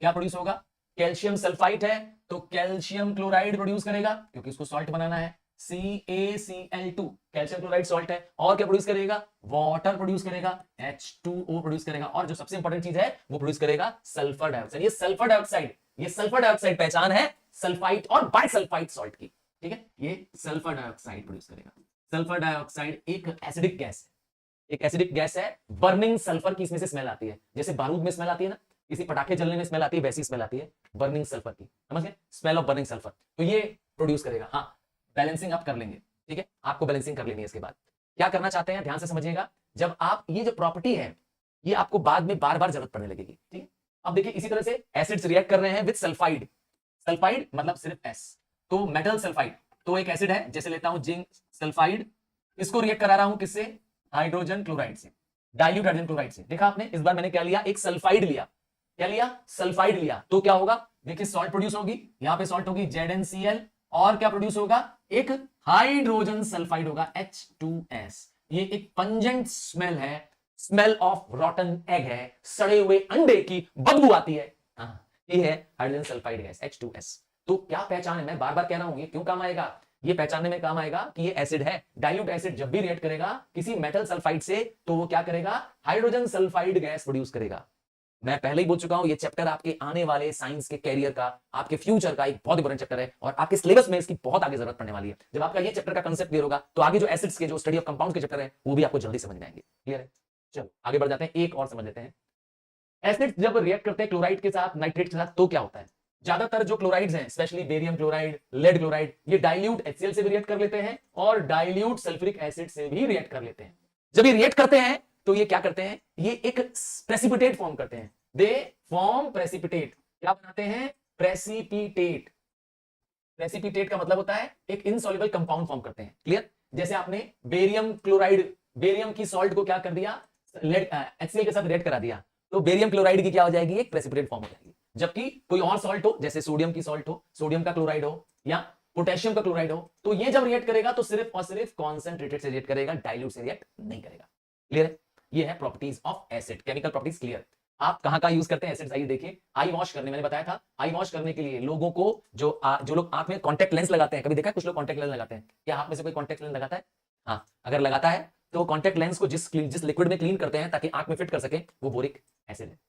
क्या प्रोड्यूस होगा? कैल्शियम सल्फाइड है तो कैल्शियम क्लोराइड प्रोड्यूस करेगा, क्योंकि इसको सॉल्ट बनाना है, CaCl2, कैल्शियम क्लोराइड सॉल्ट है, और क्या प्रोड्यूस करेगा? वाटर प्रोड्यूस करेगा, H2O प्रोड्यूस करेगा, और जो सबसे इंपॉर्टेंट चीज है वो प्रोड्यूस करेगा सल्फर डाइऑक्साइड। ये सल्फर डाइऑक्साइड पहचान है सल्फाइड और बायसल्फाइड सॉल्ट की, ठीक है। ये सल्फर डाइऑक्साइड प्रोड्यूस करेगा। सल्फर डाइऑक्साइड एक एसिडिक गैस है, एक एसिडिक गैस है। बर्निंग सल्फर की इसमें से स्मेल आती है, जैसे बारूद में स्मेल आती है ना, किसी पटाखे जलने में स्मेल आती है, वैसी स्मेल आती है बर्निंग सल्फर की, समझ गए? स्मेल ऑफ बर्निंग सल्फर, तो ये प्रोड्यूस करेगा। हाँ, बैलेंसिंग आप कर लेंगे, ठीक है, आपको बैलेंसिंग कर लेनी है। इसके बाद क्या करना चाहते हैं, ध्यान से समझिएगा। जब आप ये जो प्रॉपर्टी है, ये आपको बाद में बार बार जरूरत पड़ने लगेगी, ठीक है। अब देखिए इसी तरह से एसिड्स रिएक्ट कर रहे हैं विद सल्फाइड, सल्फाइड मतलब सिर्फ एस, तो मेटल सल्फाइड तो एक एसिड है, जैसे लेता हूं जिंक सल्फाइड, इसको रिएक्ट करा रहा हूं किससे, हाइड्रोजन क्लोराइड से, डाइल्यूट हाइड्रोजन क्लोराइड से। देखा आपने, इस बार मैंने क्या लिया, एक सल्फाइड लिया, क्या लिया, सल्फाइड लिया, तो क्या होगा, देखिए सॉल्ट प्रोड्यूस होगी, यहां पे सॉल्ट होगी ZnCl, और क्या प्रोड्यूस होगा, एक हाइड्रोजन सल्फाइड होगा H2S। ये एक पंजेंट स्मेल है, स्मेल ऑफ रॉटन एग है, सड़े हुए अंडे की बदबू आती है, ये है हाइड्रोजन सल्फाइड गैस H2S। तो क्या पहचान है, मैं बार बार कह रहा हूं, ये क्यों काम आएगा, ये पहचानने में काम आएगा कि ये एसिड है। डाइल्यूट एसिड जब भी रिएक्ट करेगा किसी मेटल सल्फाइड से, तो वो क्या करेगा, हाइड्रोजन सल्फाइड गैस प्रोड्यूस करेगा। मैं पहले ही बोल चुका हूं, ये चैप्टर आपके आने वाले साइंस के कैरियर का, आपके फ्यूचर का एक बहुत इंपॉर्टेंट चैप्टर है, और आपके सिलेबस में इसकी बहुत आगे जरूरत पड़ने वाली है। जब आपका ये चैप्टर का कंसेप्ट क्लियर होगा, तो आगे जो एसिड्स के, जो स्टडी ऑफ कंपाउंड्स के चैप्टर है, वो भी आपको जल्दी समझ में आएंगे। क्लियर है, चलो आगे बढ़ जाते हैं, एक और समझ लेते हैं। एसिड्स जब रिएक्ट करते हैं क्लोराइड के साथ, नाइट्रेट के साथ, तो क्या होता है, ज्यादातर जो क्लोराइड्स हैं, specially barium chloride, lead chloride, ये डाइल्यूट HCl से भी रिएक्ट कर लेते हैं, और डाइल्यूट सल्फ्यूरिक एसिड से भी रिएक्ट कर लेते हैं। जब ये रिएक्ट करते हैं तो ये क्या करते हैं, ये एक प्रेसिपिटेट फॉर्म करते हैं, दे फॉर्म प्रेसिपिटेट, क्या बनाते हैं, प्रेसिपिटेट। प्रेसिपिटेट का मतलब होता है एक इनसॉल्युबल कंपाउंड फॉर्म करते हैं। क्लियर, जैसे आपने बेरियम क्लोराइड, बेरियम की सॉल्ट को क्या कर दिया, HCl के साथ रिएक्ट करा दिया, तो बेरियम क्लोराइड की क्या हो जाएगी, एक प्रेसिपिटेट फॉर्म हो जाएगी। जबकि कोई और सॉल्ट हो, जैसे सोडियम की सॉल्ट हो, सोडियम का क्लोराइड हो, या पोटेशियम का क्लोराइड हो, तो ये जब रिएक्ट करेगा तो सिर्फ और सिर्फ कॉन्सेंट्रेटेड से रिएक्ट करेगा, डाइल्यूट से रिएक्ट नहीं करेगा। क्लियर है, ये है properties of acid, chemical properties. Clear, आप कहां कहां यूज करते हैं एसिड्स, आइए देखिए। आई वॉश करने, मैंने बताया था, आई वॉश करने के लिए लोगों को, जो लोग आंख में कॉन्टेक्ट लेंस लगाते हैं, कभी देखा है कुछ लोग कॉन्टेक्ट लेंस लगाते हैं, क्या आप में से कोई कॉन्टेक्ट लेंस लगाता है, हाँ, अगर लगाता है तो कॉन्टेक्ट लेंस को जिस लिक्विड में क्लीन करते हैं ताकि आंख में फिट कर सके, वो बोरिक एसिड है।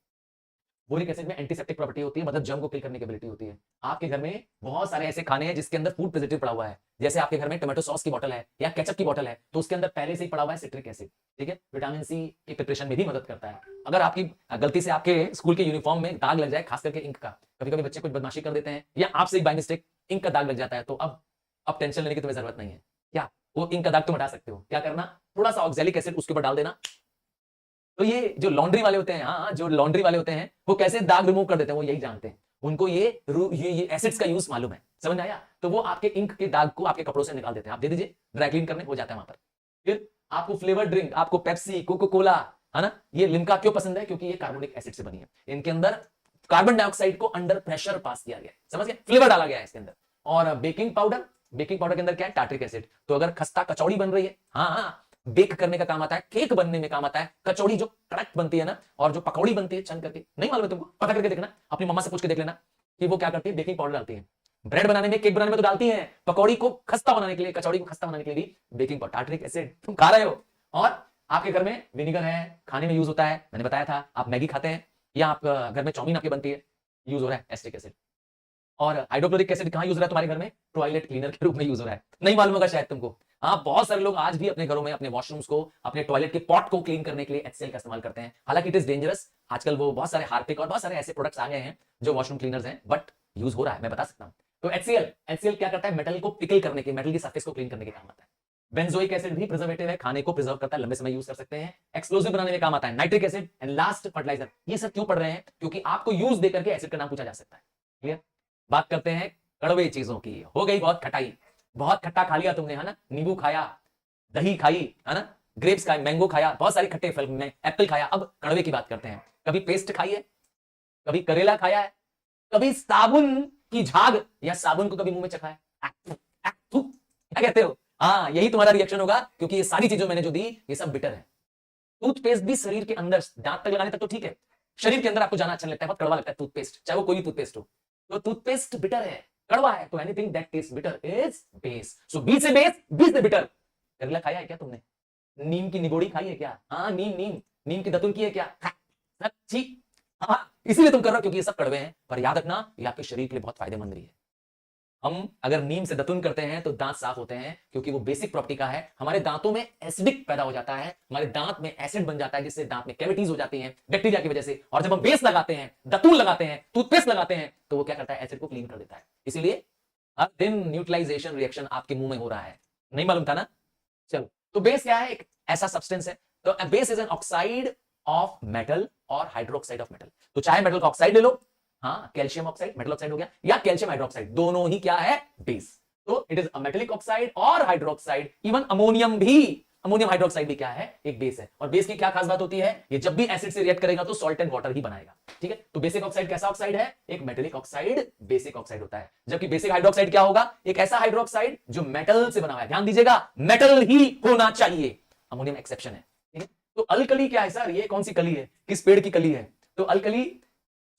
बोरिक एसिड में एंटीसेप्टिक प्रॉपर्टी होती है, मतलब जर्म को किल करने की एबिलिटी होती है। आपके घर में बहुत सारे ऐसे खाने हैं जिसके अंदर फूड प्रिजर्वेटिव पड़ा हुआ है, जैसे आपके घर में टोमेटो सॉस की बोतल है या केचप की बोतल है, तो उसके अंदर पहले से ही पड़ा हुआ है सिट्रिक एसिड। ठीक है, विटामिन सी की प्रिपरेशन में भी मदद करता है। अगर आपकी गलती से आपके स्कूल के यूनिफॉर्म में दाग लग जाए, खास करके इंक का, कभी कभी बच्चे कुछ बदमाशी कर देते हैं, या आपसे बाय मिस्टेक इंक का दाग लग जाता है, तो अब टेंशन लेने की तुम्हें जरूरत नहीं है। क्या, वो इंक का दाग तुम हटा सकते हो, क्या करना, थोड़ा सा ऑक्सैलिक एसिड उसके ऊपर डाल देना। तो ये जो लॉन्ड्री वाले होते हैं, हाँ, जो लॉन्ड्री वाले होते हैं, वो कैसे दाग रिमूव कर देते हैं, वो यही जानते हैं, उनको ये एसिड्स का यूज मालूम है, समझ में आया। तो वो आपके इंक के दाग को आपके कपड़ों से निकाल देते हैं, आप दे दीजिए ड्राई क्लीन करने, हो जाता है वहां पर। फिर आपको फ्लेवर ड्रिंक, आपको पेप्सी, कोको कोला, है ना, ये लिम्का क्यों पसंद है, क्योंकि ये कार्बोनिक एसिड से बनी है, इनके अंदर कार्बन डाइऑक्साइड को अंडर प्रेशर पास किया गया, समझ गए, फ्लेवर डाला गया है इसके अंदर। और बेकिंग पाउडर, बेकिंग पाउडर के अंदर क्या है, टार्ट्रिक एसिड। तो अगर खस्ता कचौड़ी बन रही है, हाँ, बेक करने का काम आता है, केक बनने में काम आता है, कचौड़ी जो कड़क बनती है ना, और जो पकौड़ी बनती है छन करके, नहीं मालूम है तुमको, पता करके देखना, अपनी मम्मा से पूछ के देख लेना कि वो क्या करती है, बेकिंग पाउडर डालती है। ब्रेड बनाने में, केक बनाने में तो डालती है, पकौड़ी को खस्ता बनाने के लिए, कचौड़ी को खस्ता बनाने के लिए भी बेकिंग पाउडर, टार्ट्रिक एसिड तुम खा रहे हो। और आपके घर में विनेगर है, खाने में यूज होता है, मैंने बताया था, आप मैगी खाते हैं या आप घर में चाउमीन आपके बनती है, यूज हो रहा है एसिटिक एसिड। और हाइड्रोक्लोरिक एसिड कहां यूज हो रहा है तुम्हारे घर में, टॉयलेट क्लीनर के रूप में यूज हो रहा है, नहीं मालूम होगा शायद तुमको। हाँ, बहुत सारे लोग आज भी अपने घरों में, अपने वॉशरूम्स को, अपने टॉयलेट के पॉट को क्लीन करने के लिए HCl का इस्तेमाल करते हैं। हालांकि इट इज डेंजरस, आजकल वो बहुत सारे हार्पिक और बहुत सारे ऐसे प्रोडक्ट्स आ गए हैं जो वॉशरूम क्लीनर्स हैं, बट यूज हो रहा है, मैं बता सकता हूं। तो HCl क्या करता है, मेटल को पिकल करने के, मेटल की सरफेस को क्लीन करने के काम आता है। बेंजोइक एसिड भी प्रिजर्वेटिव है, खाने को प्रिजर्व करता है, लंबे समय यूज कर सकते हैं। एक्सप्लोजिव बनाने में काम आता है nitric acid, and last fertilizer. ये सब क्यों पढ़ रहे हैं, क्योंकि आपको यूज देकर के एसिड का नाम पूछा जा सकता है। क्लियर, बात करते हैं कड़वे चीजों की। हो गई बहुत खटाई, बहुत खट्टा खा लिया तुमने, है ना, नींबू खाया, दही खाई, है ना, ग्रेप्स खाए, मैंगो खाया, बहुत सारे खट्टे फल में एप्पल खाया। अब कड़वे की बात करते हैं। कभी पेस्ट खाई है, कभी करेला खाया है, कभी साबुन की झाग या साबुन को कभी मुंह में चखा है, क्या कहते हो, हाँ, यही तुम्हारा रिएक्शन होगा, क्योंकि ये सारी चीजों मैंने जो दी ये सब बिटर है। टूथपेस्ट भी शरीर के अंदर, दांत तक लगाने तक तो ठीक है, शरीर के अंदर आपको जाना अच्छा लगता है, बहुत कड़वा लगता है टूथपेस्ट, चाहे वो कोई भी टूथपेस्ट हो, तो टूथपेस्ट बिटर है, कड़वा है। तो anything that taste bitter is base. So B से बेस, बी से बिटर। करेला खाया है क्या तुमने, नीम की निगोड़ी खाई है क्या, हाँ, नीम की दतुन की है क्या, सच्ची, हाँ, इसीलिए तुम कर रहे हो क्योंकि ये सब कड़वे हैं। पर याद रखना, ये आपके शरीर के लिए बहुत फायदेमंद भी है। हम अगर नीम से दतुन करते हैं तो दांत साफ होते हैं, क्योंकि वो बेसिक प्रॉपर्टी का है। हमारे दांतों में एसिडिक पैदा हो जाता है, हमारे दांत में एसिड बन जाता है, जिससे दांत में कैविटीज हो जाती हैं बैक्टीरिया की वजह से। और जब हम बेस लगाते हैं, दतुन लगाते हैं, टूथपेस्ट लगाते हैं, तो वो क्या करता है, एसिड को क्लीन कर देता है। इसीलिए हर दिन न्यूट्रलाइजेशन रिएक्शन आपके मुंह में हो रहा है, नहीं मालूम था ना। चलो, तो बेस क्या है, एक ऐसा सब्सटेंस है। तो base is an oxide of metal और हाइड्रोक्साइड ऑफ मेटल। तो चाहे मेटल का ऑक्साइड ले लो, हाँ कैल्शियम ऑक्साइड मेटल ऑक्साइड हो गया, या कैल्शियम हाइड्रोक्साइड, दोनों ही क्या है, बेस। तो it is a metallic oxide और हाइड्रोक्साइड, इवन अमोनियम भी, अमोनियम हाइड्रोक्साइड भी क्या है, एक बेस है। और बेस की क्या खास बात होती है, ये जब भी एसिड से रिएक्ट करेगा तो सॉल्ट एंड वाटर ही बनाएगा, ठीक है। तो बेसिक ऑक्साइड कैसा ऑक्साइड है, एक मेटेलिक ऑक्साइड बेसिक ऑक्साइड होता है। जबकि बेसिक हाइड्रोक्साइड क्या होगा, एक ऐसा हाइड्रोक्साइड जो मेटल से बना हुआ है, ध्यान दीजिएगा मेटल ही होना चाहिए, अमोनियम एक्सेप्शन है, ठीक है। तो अल्कली क्या है सर, ये कौन सी कली है, किस पेड़ की कली है, तो alkali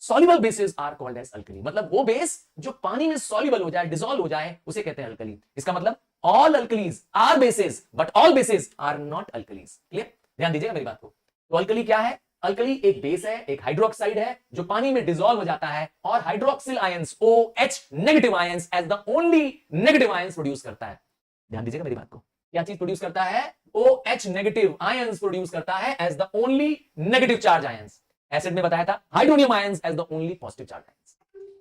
soluble bases are called as alkali, मतलब वो बेस जो पानी में सॉल्युबल हो जाए, डिसॉल्व हो जाए, उसे कहते हैं अल्कली। इसका मतलब all alkalis are bases but all bases are not alkalis. Clear, ध्यान दीजिएगा मेरी बात को। तो अल्कली क्या है, अल्कली एक बेस है, एक हाइड्रोक्साइड है जो पानी में डिसॉल्व हो जाता है और hydroxyl ions OH negative ions as the only negative ions produce करता है। ध्यान दीजिएगा मेरी बात को, क्या चीज प्रोड्यूस करता है, OH नेगेटिव आयंस प्रोड्यूस करता है as the only negative charge ions. Acid में बताया था hydronium ions as the only positive charge ions.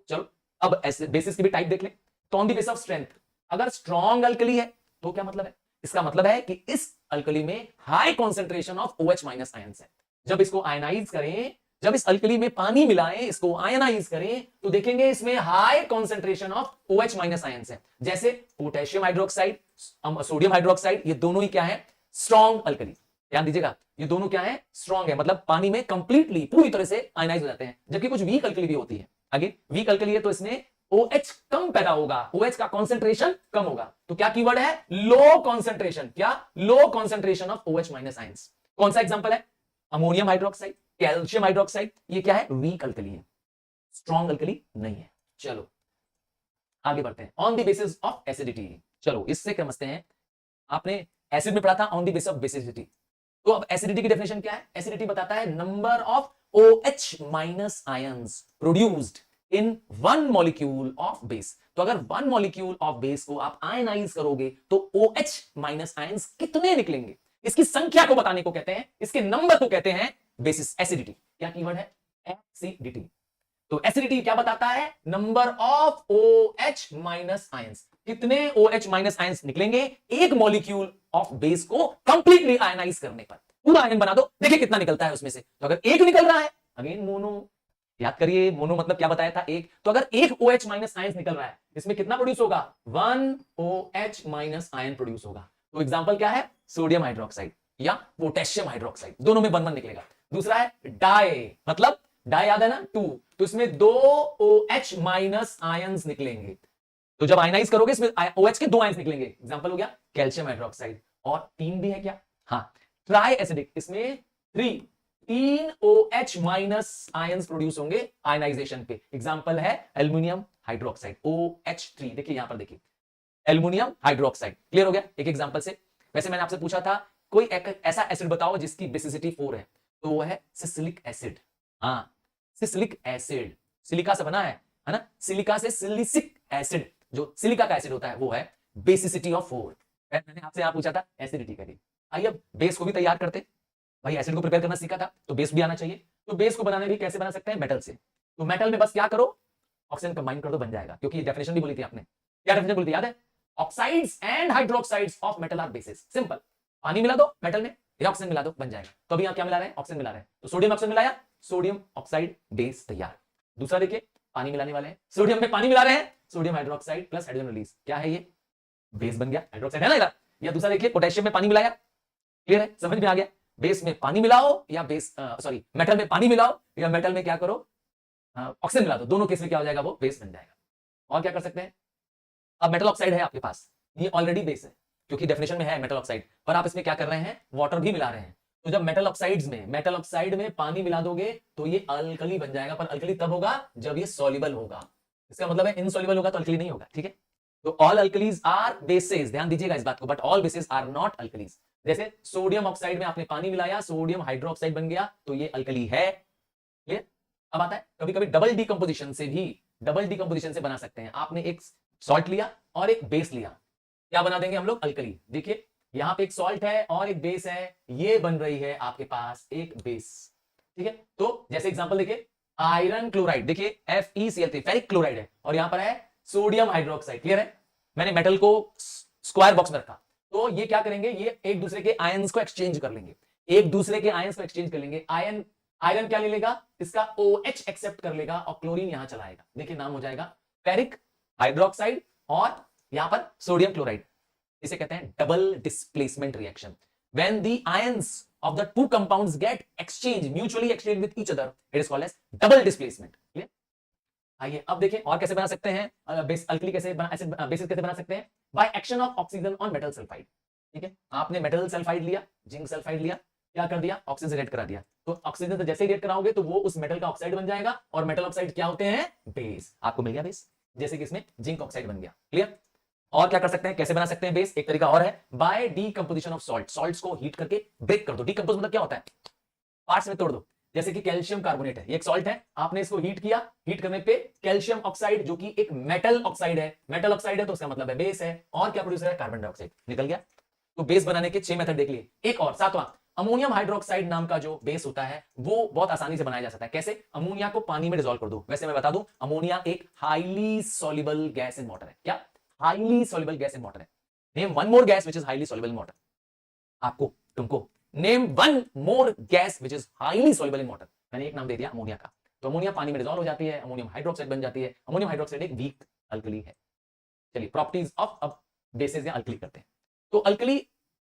चलो अब बेसिस की भी टाइप देख ले। तो on the base of strength, अगर स्ट्रॉन्ग अल्कली है तो क्या मतलब है, इसका मतलब है कि इस अल्कली में high concentration of OH minus ions है। जब इसको आयनाइज करें, जब इस अल्कली में पानी मिलाएं, इसको आयनाइज करें, तो देखेंगे इसमें high concentration of OH minus ions है। जैसे पोटेशियम हाइड्रोक्साइड, सोडियम हाइड्रोक्साइड, ये दोनों ही क्या है, स्ट्रॉन्ग अल्कली। ध्यान दीजिएगा, ये दोनों क्या है, स्ट्रॉन्ग है, मतलब पानी में कंप्लीटली पूरी तरह से आयनाइज हो जाते हैं। जबकि कुछ वीक अल्कली भी होती है, आगे वीक अल्कली है तो इसमें OH कम पैदा होगा, OH का कॉन्सेंट्रेशन कम होगा। तो क्या कीवर्ड है, लो कॉन्सेंट्रेशन, क्या, low concentration of OH minus ions. कौन सा एग्जांपल है, अमोनियम हाइड्रोक्साइड, कैल्शियम हाइड्रोक्साइड, ये क्या है, वीक अल्कली है, स्ट्रॉन्ग अल्कली नहीं है। चलो आगे बढ़ते हैं, on the basis of acidity. चलो इससे क्या समझते हैं, आपने एसिड में पढ़ा था on the basis of basicity. तो अब एसिडिटी की डेफिनेशन क्या है, एसिडिटी बताता है number of OH minus ions produced in one molecule of base. तो अगर वन मॉलिक्यूल ऑफ बेस को आप आयनाइज करोगे तो OH माइनस आयंस कितने निकलेंगे, इसकी संख्या को बताने को कहते हैं, इसके नंबर को कहते हैं बेसिस। एसिडिटी क्या कीवर्ड है, एसिडिटी। तो एसिडिटी क्या बताता है, number of OH minus ions, कितने OH माइनस आयंस निकलेंगे एक मॉलिक्यूल ऑफ बेस को कंप्लीटली आयनाइज करने पर। पूरा आयन बना दो, देखिए कितना निकलता है उसमें से। तो अगर एक निकल रहा है, अगेन मोनो, याद करिए मोनो मतलब क्या बताया था, एक। तो अगर एक OH माइनस आयंस निकल रहा है, इसमें कितना प्रोड्यूस होगा, 1 OH माइनस आयन प्रोड्यूस होगा। तो एग्जांपल क्या है, सोडियम हाइड्रोक्साइड या पोटेशियम हाइड्रोक्साइड, दोनों में 1 1 निकलेगा। दूसरा है डाई, मतलब डाई याद है ना, 2, तो इसमें 2 OH माइनस आयंस निकलेंगे। तो जब आयनाइज करोगे इसमें OH के 2 आयंस निकलेंगे। एग्जांपल हो गया कैल्शियम हाइड्रोक्साइड, और 3 भी है क्या, हाँ ट्राई एसिडिक, इसमें 3 OH माइनस आयंस प्रोड्यूस होंगे आयनाइजेशन पे। एग्जांपल है एल्युमिनियम हाइड्रोक्साइड OH3, देखिए यहां पर देखिए एल्युमिनियम हाइड्रोक्साइड। क्लियर हो गया एक एग्जांपल से। वैसे मैंने आपसे पूछा था कोई ऐसा एसिड बताओ जिसकी बेसिसिटी 4 है, तो वो है सिसिलिक एसिड। हाँ सिसिलिक एसिड, सिलिका से बना है ना, सिलिका से सिलिसिक एसिड, जो सिलिका का एसिड होता है वो है बेसिसिटी ऑफ 4। मैंने आपसे यहां पूछा था एसिडिटी का। आइए अब बेस को भी तैयार करते, भाई एसिड को प्रिपेयर करना सीखा था तो बेस भी आना चाहिए। तो बेस को बनाने भी कैसे बना सकते हैं, मेटल से। तो मेटल में बस क्या करो, ऑक्सीजन कंबाइन कर दो, बन जाएगा। क्योंकि ये डेफिनेशन भी बोली थी आपने, क्या डेफिनेशन बोली थी याद है, oxides and hydroxides of metal are bases. Simple, पानी मिला दो मेटल में या ऑक्सीजन मिला दो, बन जाएगा। तो अभी यहां क्या मिला रहे हैं, ऑक्सीजन मिला रहे हैं, तो सोडियम ऑक्सीजन मिलाया, सोडियम ऑक्साइड बेस तैयार। दूसरा देखिए पानी मिलाने वाले हैं, सोडियम में पानी मिला रहे हैं, sodium hydroxide plus hydrogen release, क्या है ये, बेस बन गया, हाइड्रोक्साइड है ना इधर। या दूसरा देखिए पोटेशियम में पानी मिलाया, क्लियर है, समझ में आ गया। बेस में पानी मिलाओ या मेटल में पानी मिलाओ या मेटल में क्या करो, ऑक्सीजन मिला दो, दोनों केस में क्या हो जाएगा, वो बेस बन जाएगा। और क्या कर सकते हैं, अब मेटल ऑक्साइड है आपके पास, ये ऑलरेडी बेस है क्योंकि डेफिनेशन में है मेटल ऑक्साइड, पर आप इसमें क्या कर रहे हैं, वाटर भी मिला रहे हैं। तो जब मेटल ऑक्साइड में पानी मिला दोगे तो ये अल्कली बन जाएगा, पर अल्कली तब होगा जब ये सॉल्युबल होगा। इसका मतलब है इनसॉल्युबल होगा तो अल्कली नहीं होगा, ठीक है। तो ऑल अल्कलीज आर बेसेस, ध्यान दीजिएगा इस बात को, but all bases are not alkalis. जैसे सोडियम ऑक्साइड में आपने पानी मिलाया, सोडियम हाइड्रोक्साइड बन गया, तो ये अल्कली है। क्लियर। अब आता है कभी कभी डबल डिकम्पोजिशन से बना सकते हैं। आपने एक सॉल्ट लिया और एक बेस लिया, क्या बना देंगे हम लोग, अल्कली। देखिए यहां पे एक सॉल्ट है और एक बेस है, ये बन रही है आपके पास एक बेस, ठीक है। तो जैसे एग्जांपल देखिए आयरन क्लोराइड, देखिए FeCl3 फेरिक क्लोराइड है, और यहां पर है सोडियम हाइड्रोक्साइड। क्लियर है, मैंने मेटल को स्क्वायर बॉक्स में रखा, तो ये क्या करेंगे, ये एक दूसरे के आयंस को एक्सचेंज कर लेंगे। एक दूसरे के आयंस को एक्सचेंज कर लेंगे। आयन आयरन क्या ले लेगा, इसका OH एक्सेप्ट कर लेगा और क्लोरीन यहां चला आएगा। देखिए नाम हो जाएगा फेरिक हाइड्रोक्साइड और यहां पर सोडियम क्लोराइड। इसे कहते हैं double displacement reaction. When the ions of the two compounds get exchange mutually exchange with each other, it is called as double displacement। Clear? आइए अब देखें और कैसे बना सकते हैं बेस अल्कली कैसे बना, एसिड बेसिस कैसे बना सकते हैं, bye action of oxygen on metal sulphide. ठीक है, आपने मेटल सल्फाइड लिया, जिंक सल्फाइड लिया, क्या कर दिया, ऑक्सीजन से रिएक्ट करा दिया। तो ऑक्सीजन से जैसे ही रिएक्ट कराओगे तो वो उस मेटल का ऑक्साइड बन जाएगा, और मेटल ऑक्साइड क्या होते हैं, बेस। आपको मिल गया बेस, जैसे कि इसमें जिंक ऑक्साइड बन गया। क्लियर? और क्या कर सकते हैं, कैसे बना सकते हैं बेस, एक तरीका और है, by decomposition of salt. Salts को हीट करके ब्रेक कर दो। डीकंपोज मतलब क्या होता है, पार्ट्स में तोड़ दो। जैसे कि कैल्शियम कार्बोनेट है, ये एक सॉल्ट है, आपने इसको हीट किया, हीट करने पे कैल्शियम ऑक्साइड जो कि एक मेटल ऑक्साइड है, मेटल ऑक्साइड है तो उसका मतलब है बेस है, और क्या प्रोड्यूस है, कार्बन डाइऑक्साइड। निकल गया। तो बेस बनाने के 6 मेथड देख लिए। एक और सातवां, अमोनियम हाइड्रोक्साइड नाम का जो बेस होता है वो बहुत आसानी से बनाया जा सकता है। कैसे, अमोनिया को पानी में डिसॉल्व कर दो। वैसे मैं बता दूं, अमोनिया एक highly soluble gas in water है। क्या, highly soluble gas in water है। Name one more gas which is highly soluble in water. आपको, तुमको name one more gas which is highly soluble in water. मैंने एक नाम दे दिया अमोनिया का। तो अमोनिया पानी में डिसॉल्व हो जाती है, अमोनियम हाइड्रोक्साइड बन जाती है। अमोनियम हाइड्रोक्साइड एक वीक अल्कली है। चलिए प्रॉपर्टीज ऑफ अब बेसिस या अल्कली करते हैं। तो अल्कली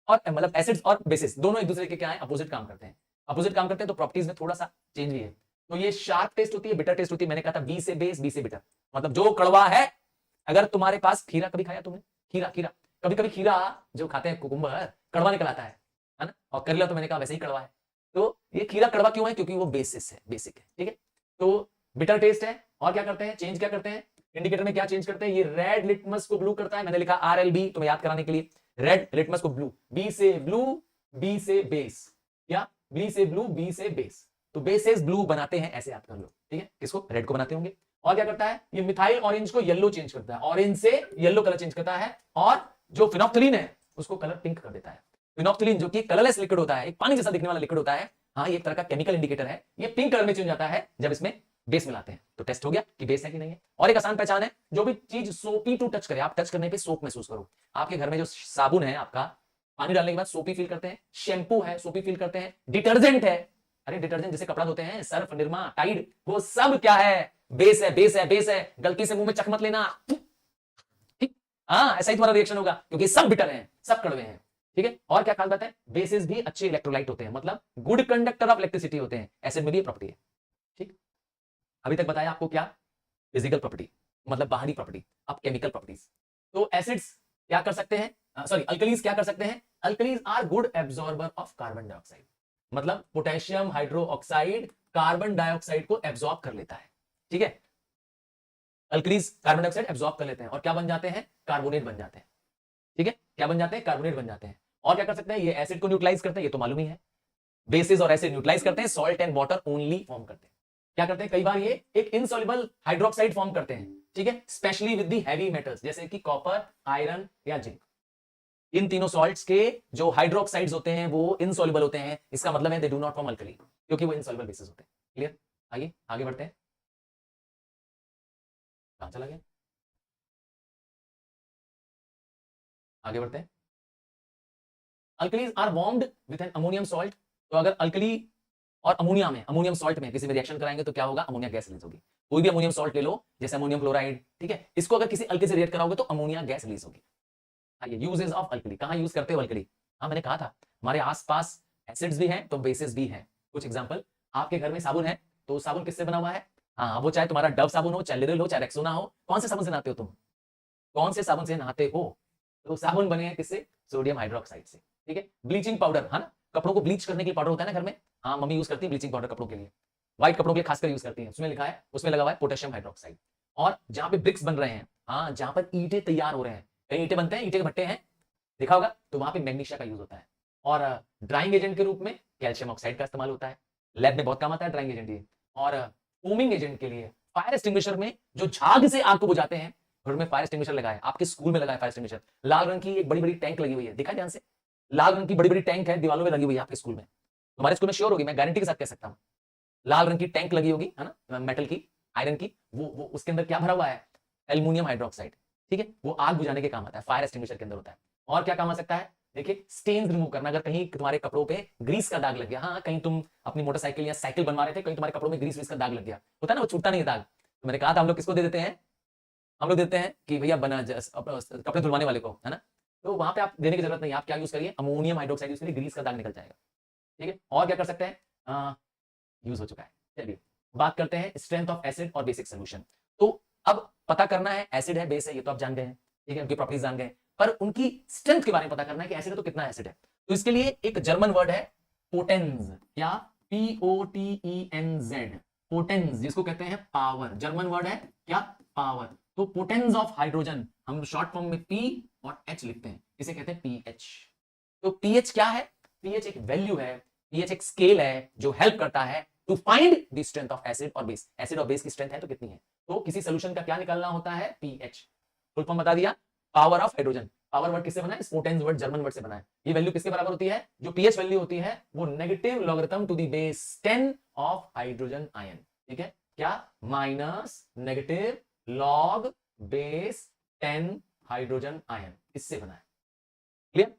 और मतलब एसिड्स और बेसिस दोनों एक दूसरे के क्या है, अपोजिट काम करते हैं। अपोजिट काम करते हैं तो प्रॉपर्टीज में थोड़ा सा चेंज भी है। तो ये शार्प टेस्ट होती है, बिटर टेस्ट होती है। मैंने कहा था बी से बेस, बी से बिटर, मतलब जो कड़वा है। अगर तुम्हारे पास खीरा, कभी खाया तुमने खीरा, खीरा कभी कभी खीरा जो खाते हैं कुकुम्बर, कड़वा निकल आता है ना, और करेला तो मैंने कहा वैसे ही कड़वा है। तो ये खीरा कड़वा क्यों है, क्योंकि वो बेसिस है, बेसिक है। ठीक है, तो बिटर टेस्ट है। और क्या करते हैं, चेंज क्या करते हैं, इंडिकेटर में क्या चेंज करते हैं, ये रेड लिटमस को ब्लू करता है। मैंने लिखा RLB तुम्हें याद कराने के लिए, रेड लिटमस को ब्लू, बी से ब्लू, बी से बेस, क्या, बी से ब्लू, बी से बेस। तो बेसेस ब्लू बनाते हैं, ऐसे याद कर लो। ठीक है, किसको, रेड को बनाते होंगे। और क्या करता है, ये मिथाइल ऑरेंज को येलो चेंज करता है, ऑरेंज से येलो कलर चेंज करता है। और जो फिनोप्थलीन है उसको कलर पिंक कर देता है। फिनोप्थलीन जो कि कलरलेस लिक्विड होता है, एक पानी जैसा दिखने वाला लिक्विड होता है, हाँ ये एक तरह का केमिकल इंडिकेटर है। ये पिंक कलर में चेंज जाता है जब इसमें बेस मिलाते हैं। तो टेस्ट हो गया कि बेस है कि नहीं है। और एक आसान पहचान है, जो भी चीज सोपी टू टच करे, आप टच करने पे सोप महसूस करो। आपके घर में जो साबुन है आपका, पानी डालने के बाद सोपी फील करते हैं, शैम्पू है सोपी फील करते हैं, डिटर्जेंट है, अरे डिटर्जेंट जैसे कपड़ा धोते हैं, सर्फ, निरमा, टाइड, वो सब क्या है, बेस है, बेस है, बेस है। गलती से मुंह में चख मत लेना। ठीक, हाँ ऐसा ही तुम्हारा रिएक्शन होगा, क्योंकि सब बिटर हैं, सब कड़वे हैं। ठीक है, और क्या खास बात है, बेसिस भी अच्छे इलेक्ट्रोलाइट होते हैं, मतलब गुड कंडक्टर ऑफ इलेक्ट्रिसिटी होते हैं। एसिड में भी प्रॉपर्टी है। ठीक, अभी तक बताया आपको क्या, फिजिकल प्रॉपर्टी मतलब बाहरी प्रॉपर्टी। अब केमिकल प्रॉपर्टीज। तो एसिड्स क्या कर सकते हैं, सॉरी अल्कलीज क्या कर सकते हैं, alkalis are good absorber of carbon dioxide. मतलब पोटेशियम हाइड्रोक्साइड कार्बन डाइऑक्साइड को एब्जॉर्ब कर लेता है। ठीक है, अल्कलीज कार्बन डाइऑक्साइड एब्जॉर्ब कर लेते हैं और क्या बन जाते हैं, कार्बोनेट बन जाते हैं। ठीक है, क्या बन जाते हैं, कार्बोनेट बन जाते हैं। और क्या कर सकते हैं, ये एसिड को न्यूट्रलाइज करते हैं, ये तो मालूम ही है। बेसिस और एसिड न्यूट्रलाइज करते हैं, salt and water only form करते हैं। क्या करते हैं, कई बार ये एक इनसॉल्युबल हाइड्रोक्साइड फॉर्म करते हैं। ठीक है, specially with the heavy metals जैसे कि कॉपर, आयरन या जिंक। इन तीनों सॉल्ट्स के जो हाइड्रोक्साइड्स होते हैं वो इनसॉल्युबल होते हैं। इसका मतलब है they do not form alkali, क्योंकि वो इनसॉल्युबल बेसिस होते हैं। क्लियर? आइए आगे बढ़ते हैं। कहां चला गया, आगे बढ़ते हैं। Alkalis are warmed with N ammonium salt. तो अगर अल्कली और अमोनिया में, अमोनियम सॉल्ट में किसी में रिएक्शन कराएंगे तो क्या होगा, अमोनिया गैस रिलीज होगी। कोई भी अमोनियम सॉल्ट ले लो, जैसे अमोनियम क्लोराइड, ठीक है, इसको अगर किसी अल्कली से रिएक्ट कराओगे तो अमोनिया गैस रिलीज होगी। आइए यूजेस ऑफ अल्कली, कहां यूज करते हो अल्कली। हाँ मैंने कहा था हमारे आसपास एसिड्स भी हैं तो बेसिस भी हैं। कुछ एग्जांपल, आपके घर में साबुन है तो साबुन किससे बना हुआ है, हाँ वो चाहे तुम्हारा डव साबुन हो, चाहे लिरिल हो, चाहे रेक्सोना हो। कौन से साबुन से नहाते हो तुम, कौन से साबुन से नहाते हो, तो साबुन बने हैं किससे, सोडियम हाइड्रोक्साइड से। ठीक है, ब्लीचिंग पाउडर, हाँ ना, कपड़ों को ब्लीच करने के लिए पाउडर होता है ना घर में, हाँ मम्मी यूज करती है ब्लीचिंग पाउडर कपड़ों के लिए, व्हाइट कपड़ों के लिए खासकर यूज करती है। उसमें लिखा है, उसमें लगा हुआ है पोटेशियम हाइड्रोक्साइड। और जहां पे ब्रिक्स बन रहे हैं, हाँ जहां पर ईंटें तैयार हो रहे हैं, कहीं ईंटें बनते हैं, ईंटे के भट्टे हैं, देखा होगा, तो वहां पे मैग्नीशिया का यूज होता है। और ड्राइंग एजेंट के रूप में कैल्शियम ऑक्साइड का इस्तेमाल होता है, लैब में बहुत काम आता है ड्राइंग एजेंट ये। और फोमिंग एजेंट के लिए, फायर एक्सटिंग्विशर में जो झाग से आग को बुझाते हैं, घर में फायर एक्सटिंग्विशर लगा है, आपके स्कूल में लगा है फायर एक्सटिंग्विशर, लाल रंग की एक बड़ी बड़ी टैंक लगी हुई है, दिखा ध्यान से, लाल रंग की बड़ी बड़ी टैंक है, दीवारों में लगी हुई है आपके स्कूल में। हमारे स्कूल में श्योर होगी, मैं गारंटी के साथ कह सकता हूँ, लाल रंग की टैंक लगी होगी, है ना, मेटल की, आयरन की, वो उसके अंदर क्या भरा हुआ है, एल्युमिनियम हाइड्रोक्साइड। ठीक है, वो आग बुझाने के काम आता है, फायर एक्सटिंग्विशर के अंदर होता है। और क्या काम आ सकता है, देखिए स्टेन्स रिमूव करना, अगर कहीं तुम्हारे कपड़ों पे ग्रीस का दाग लग गया, हाँ कहीं तुम अपनी मोटरसाइकिल या साइकिल बनवा रहे थे, कहीं तुम्हारे कपड़ों में ग्रीस का दाग लग गया, होता है ना, वो छूटता नहीं है दाग, तो मैंने कहा था हम लोग किसको दे देते हैं, हम लोग देते हैं कि भैया बना कपड़े धुलवाने वाले को, है ना, तो वहां पे आप देने की जरूरत नहीं, आप क्या यूज करिए, अमोनियम हाइड्रोक्साइड यूज करिए, ग्रीस का दाग निकल जाएगा। ठीक है, और क्या कर सकते हैं, यूज हो चुका है। चलिए बात करते हैं स्ट्रेंथ ऑफ एसिड और बेसिक सोल्यूशन। तो अब पता करना है एसिड है बेस है, ये तो आप जान गए हैं, ठीक है, उनकी प्रॉपर्टीज जान गए, पर उनकी स्ट्रेंथ के बारे में पता करना है कि एसिड है तो कितना एसिड है। तो इसके लिए एक जर्मन वर्ड है पोटेंस, या POTENZ, पोटेंस, जिसको कहते हैं पावर, जर्मन वर्ड है क्या, पावर। तो पोटेंस ऑफ हाइड्रोजन हम शॉर्ट फॉर्म में P और H लिखते हैं, इसे कहते हैं पीएच। तो पीएच क्या है, पीएच एक वैल्यू है, पीएच एक स्केल है जो हेल्प करता है to find the strength of acid और बेस, एसिड और बेस की स्ट्रेंथ है तो कितनी है। तो किसी सोल्यूशन का क्या निकालना होता है, पीएच, फुल फॉर्म बता दिया, power of hydrogen. Power word किससे बना है, पोटेंस वर्ड जर्मन वर्ड से बना है। ये वैल्यू किसके बराबर होती है, जो पीएच वैल्यू होती है वो negative logarithm to the base 10 of hydrogen ion, ठीक है, क्या, minus negative log base 10 hydrogen ion, इससे बना है। क्लियर।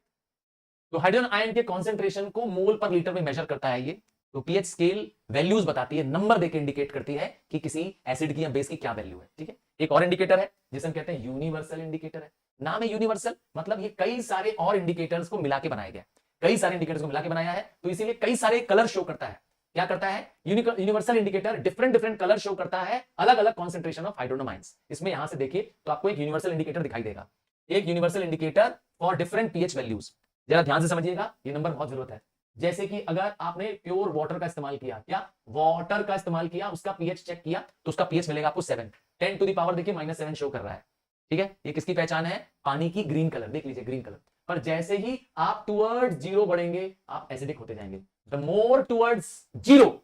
तो हाइड्रोजन आयन के कॉन्सेंट्रेशन को मोल पर लीटर में मेजर करता है ये। तो पीएच स्केल वैल्यूज बताती है, नंबर देके इंडिकेट करती है कि किसी एसिड की या बेस की क्या वैल्यू है। ठीक है, एक और इंडिकेटर है जिसे हम कहते हैं यूनिवर्सल इंडिकेटर है। नाम है यूनिवर्सल, मतलब ये कई सारे और इंडिकेटर्स को मिला के बनाया गया, कई सारे इंडिकेटर्स को मिला के बनाया है, तो इसीलिए कई सारे कलर शो करता है। क्या करता है universal indicator, different different colour show करता है, अलग अलग कॉन्सेंट्रेशन ऑफ हाइड्रोजन आयंस। इसमें यहां से देखिए तो आपको एक यूनिवर्सल इंडिकेटर दिखाई देगा, एक universal indicator for different pH values. जरा ध्यान से समझिएगा, ये नंबर बहुत जरूरत है। जैसे कि अगर आपने प्योर वाटर का इस्तेमाल किया, क्या वाटर का इस्तेमाल किया, उसका पीएच चेक किया तो उसका पीएच मिलेगा आपको 7, 10 टू द पावर देखिए -7 शो कर रहा है। ठीक है, ये किसकी पहचान है, पानी की, ग्रीन कलर देख लीजिए, ग्रीन कलर। पर जैसे ही आप टुवर्ड्स जीरो बढ़ेंगे आप एसिडिक होते जाएंगे। The more towards zero,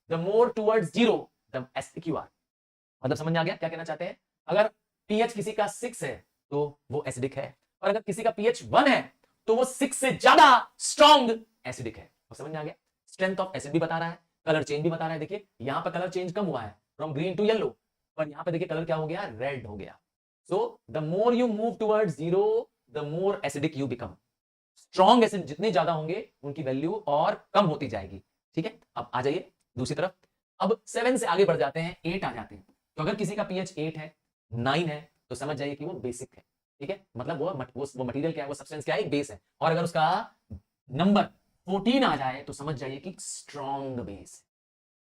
the more towards zero the acidic you are. मतलब समझ में आ गया क्या कहना चाहते हैं। अगर पीएच किसी का 6 है तो वो एसिडिक है, और अगर किसी का पीएच 1 है तो वो 6 से ज्यादा स्ट्रॉन्ग एसिडिक है। तो समझ में आ गया, स्ट्रेंथ ऑफ एसिड भी बता रहा है, कलर चेंज भी बता रहा है। देखिए यहां पर कलर चेंज कम हुआ है फ्रॉम ग्रीन टू येलो, पर यहां पे देखिए कलर क्या हो गया, रेड हो गया। So the more you move towards zero the more acidic you become. Strong acid जितने ज्यादा होंगे उनकी वैल्यू और कम होती जाएगी। ठीक है, अब आ जाइए दूसरी तरफ। अब 7 से आगे बढ़ जाते हैं, 8 आ जाते हैं। तो अगर किसी का पीएच 8 है, 9 है, तो समझ जाइए कि वो बेसिक है। ठीक है, मतलब वो मटेरियल क्या है, वो सब्सटेंस क्या है, एक बेस है। और अगर उसका नंबर 14 आ जाए तो समझ जाइए कि स्ट्रॉन्ग बेस।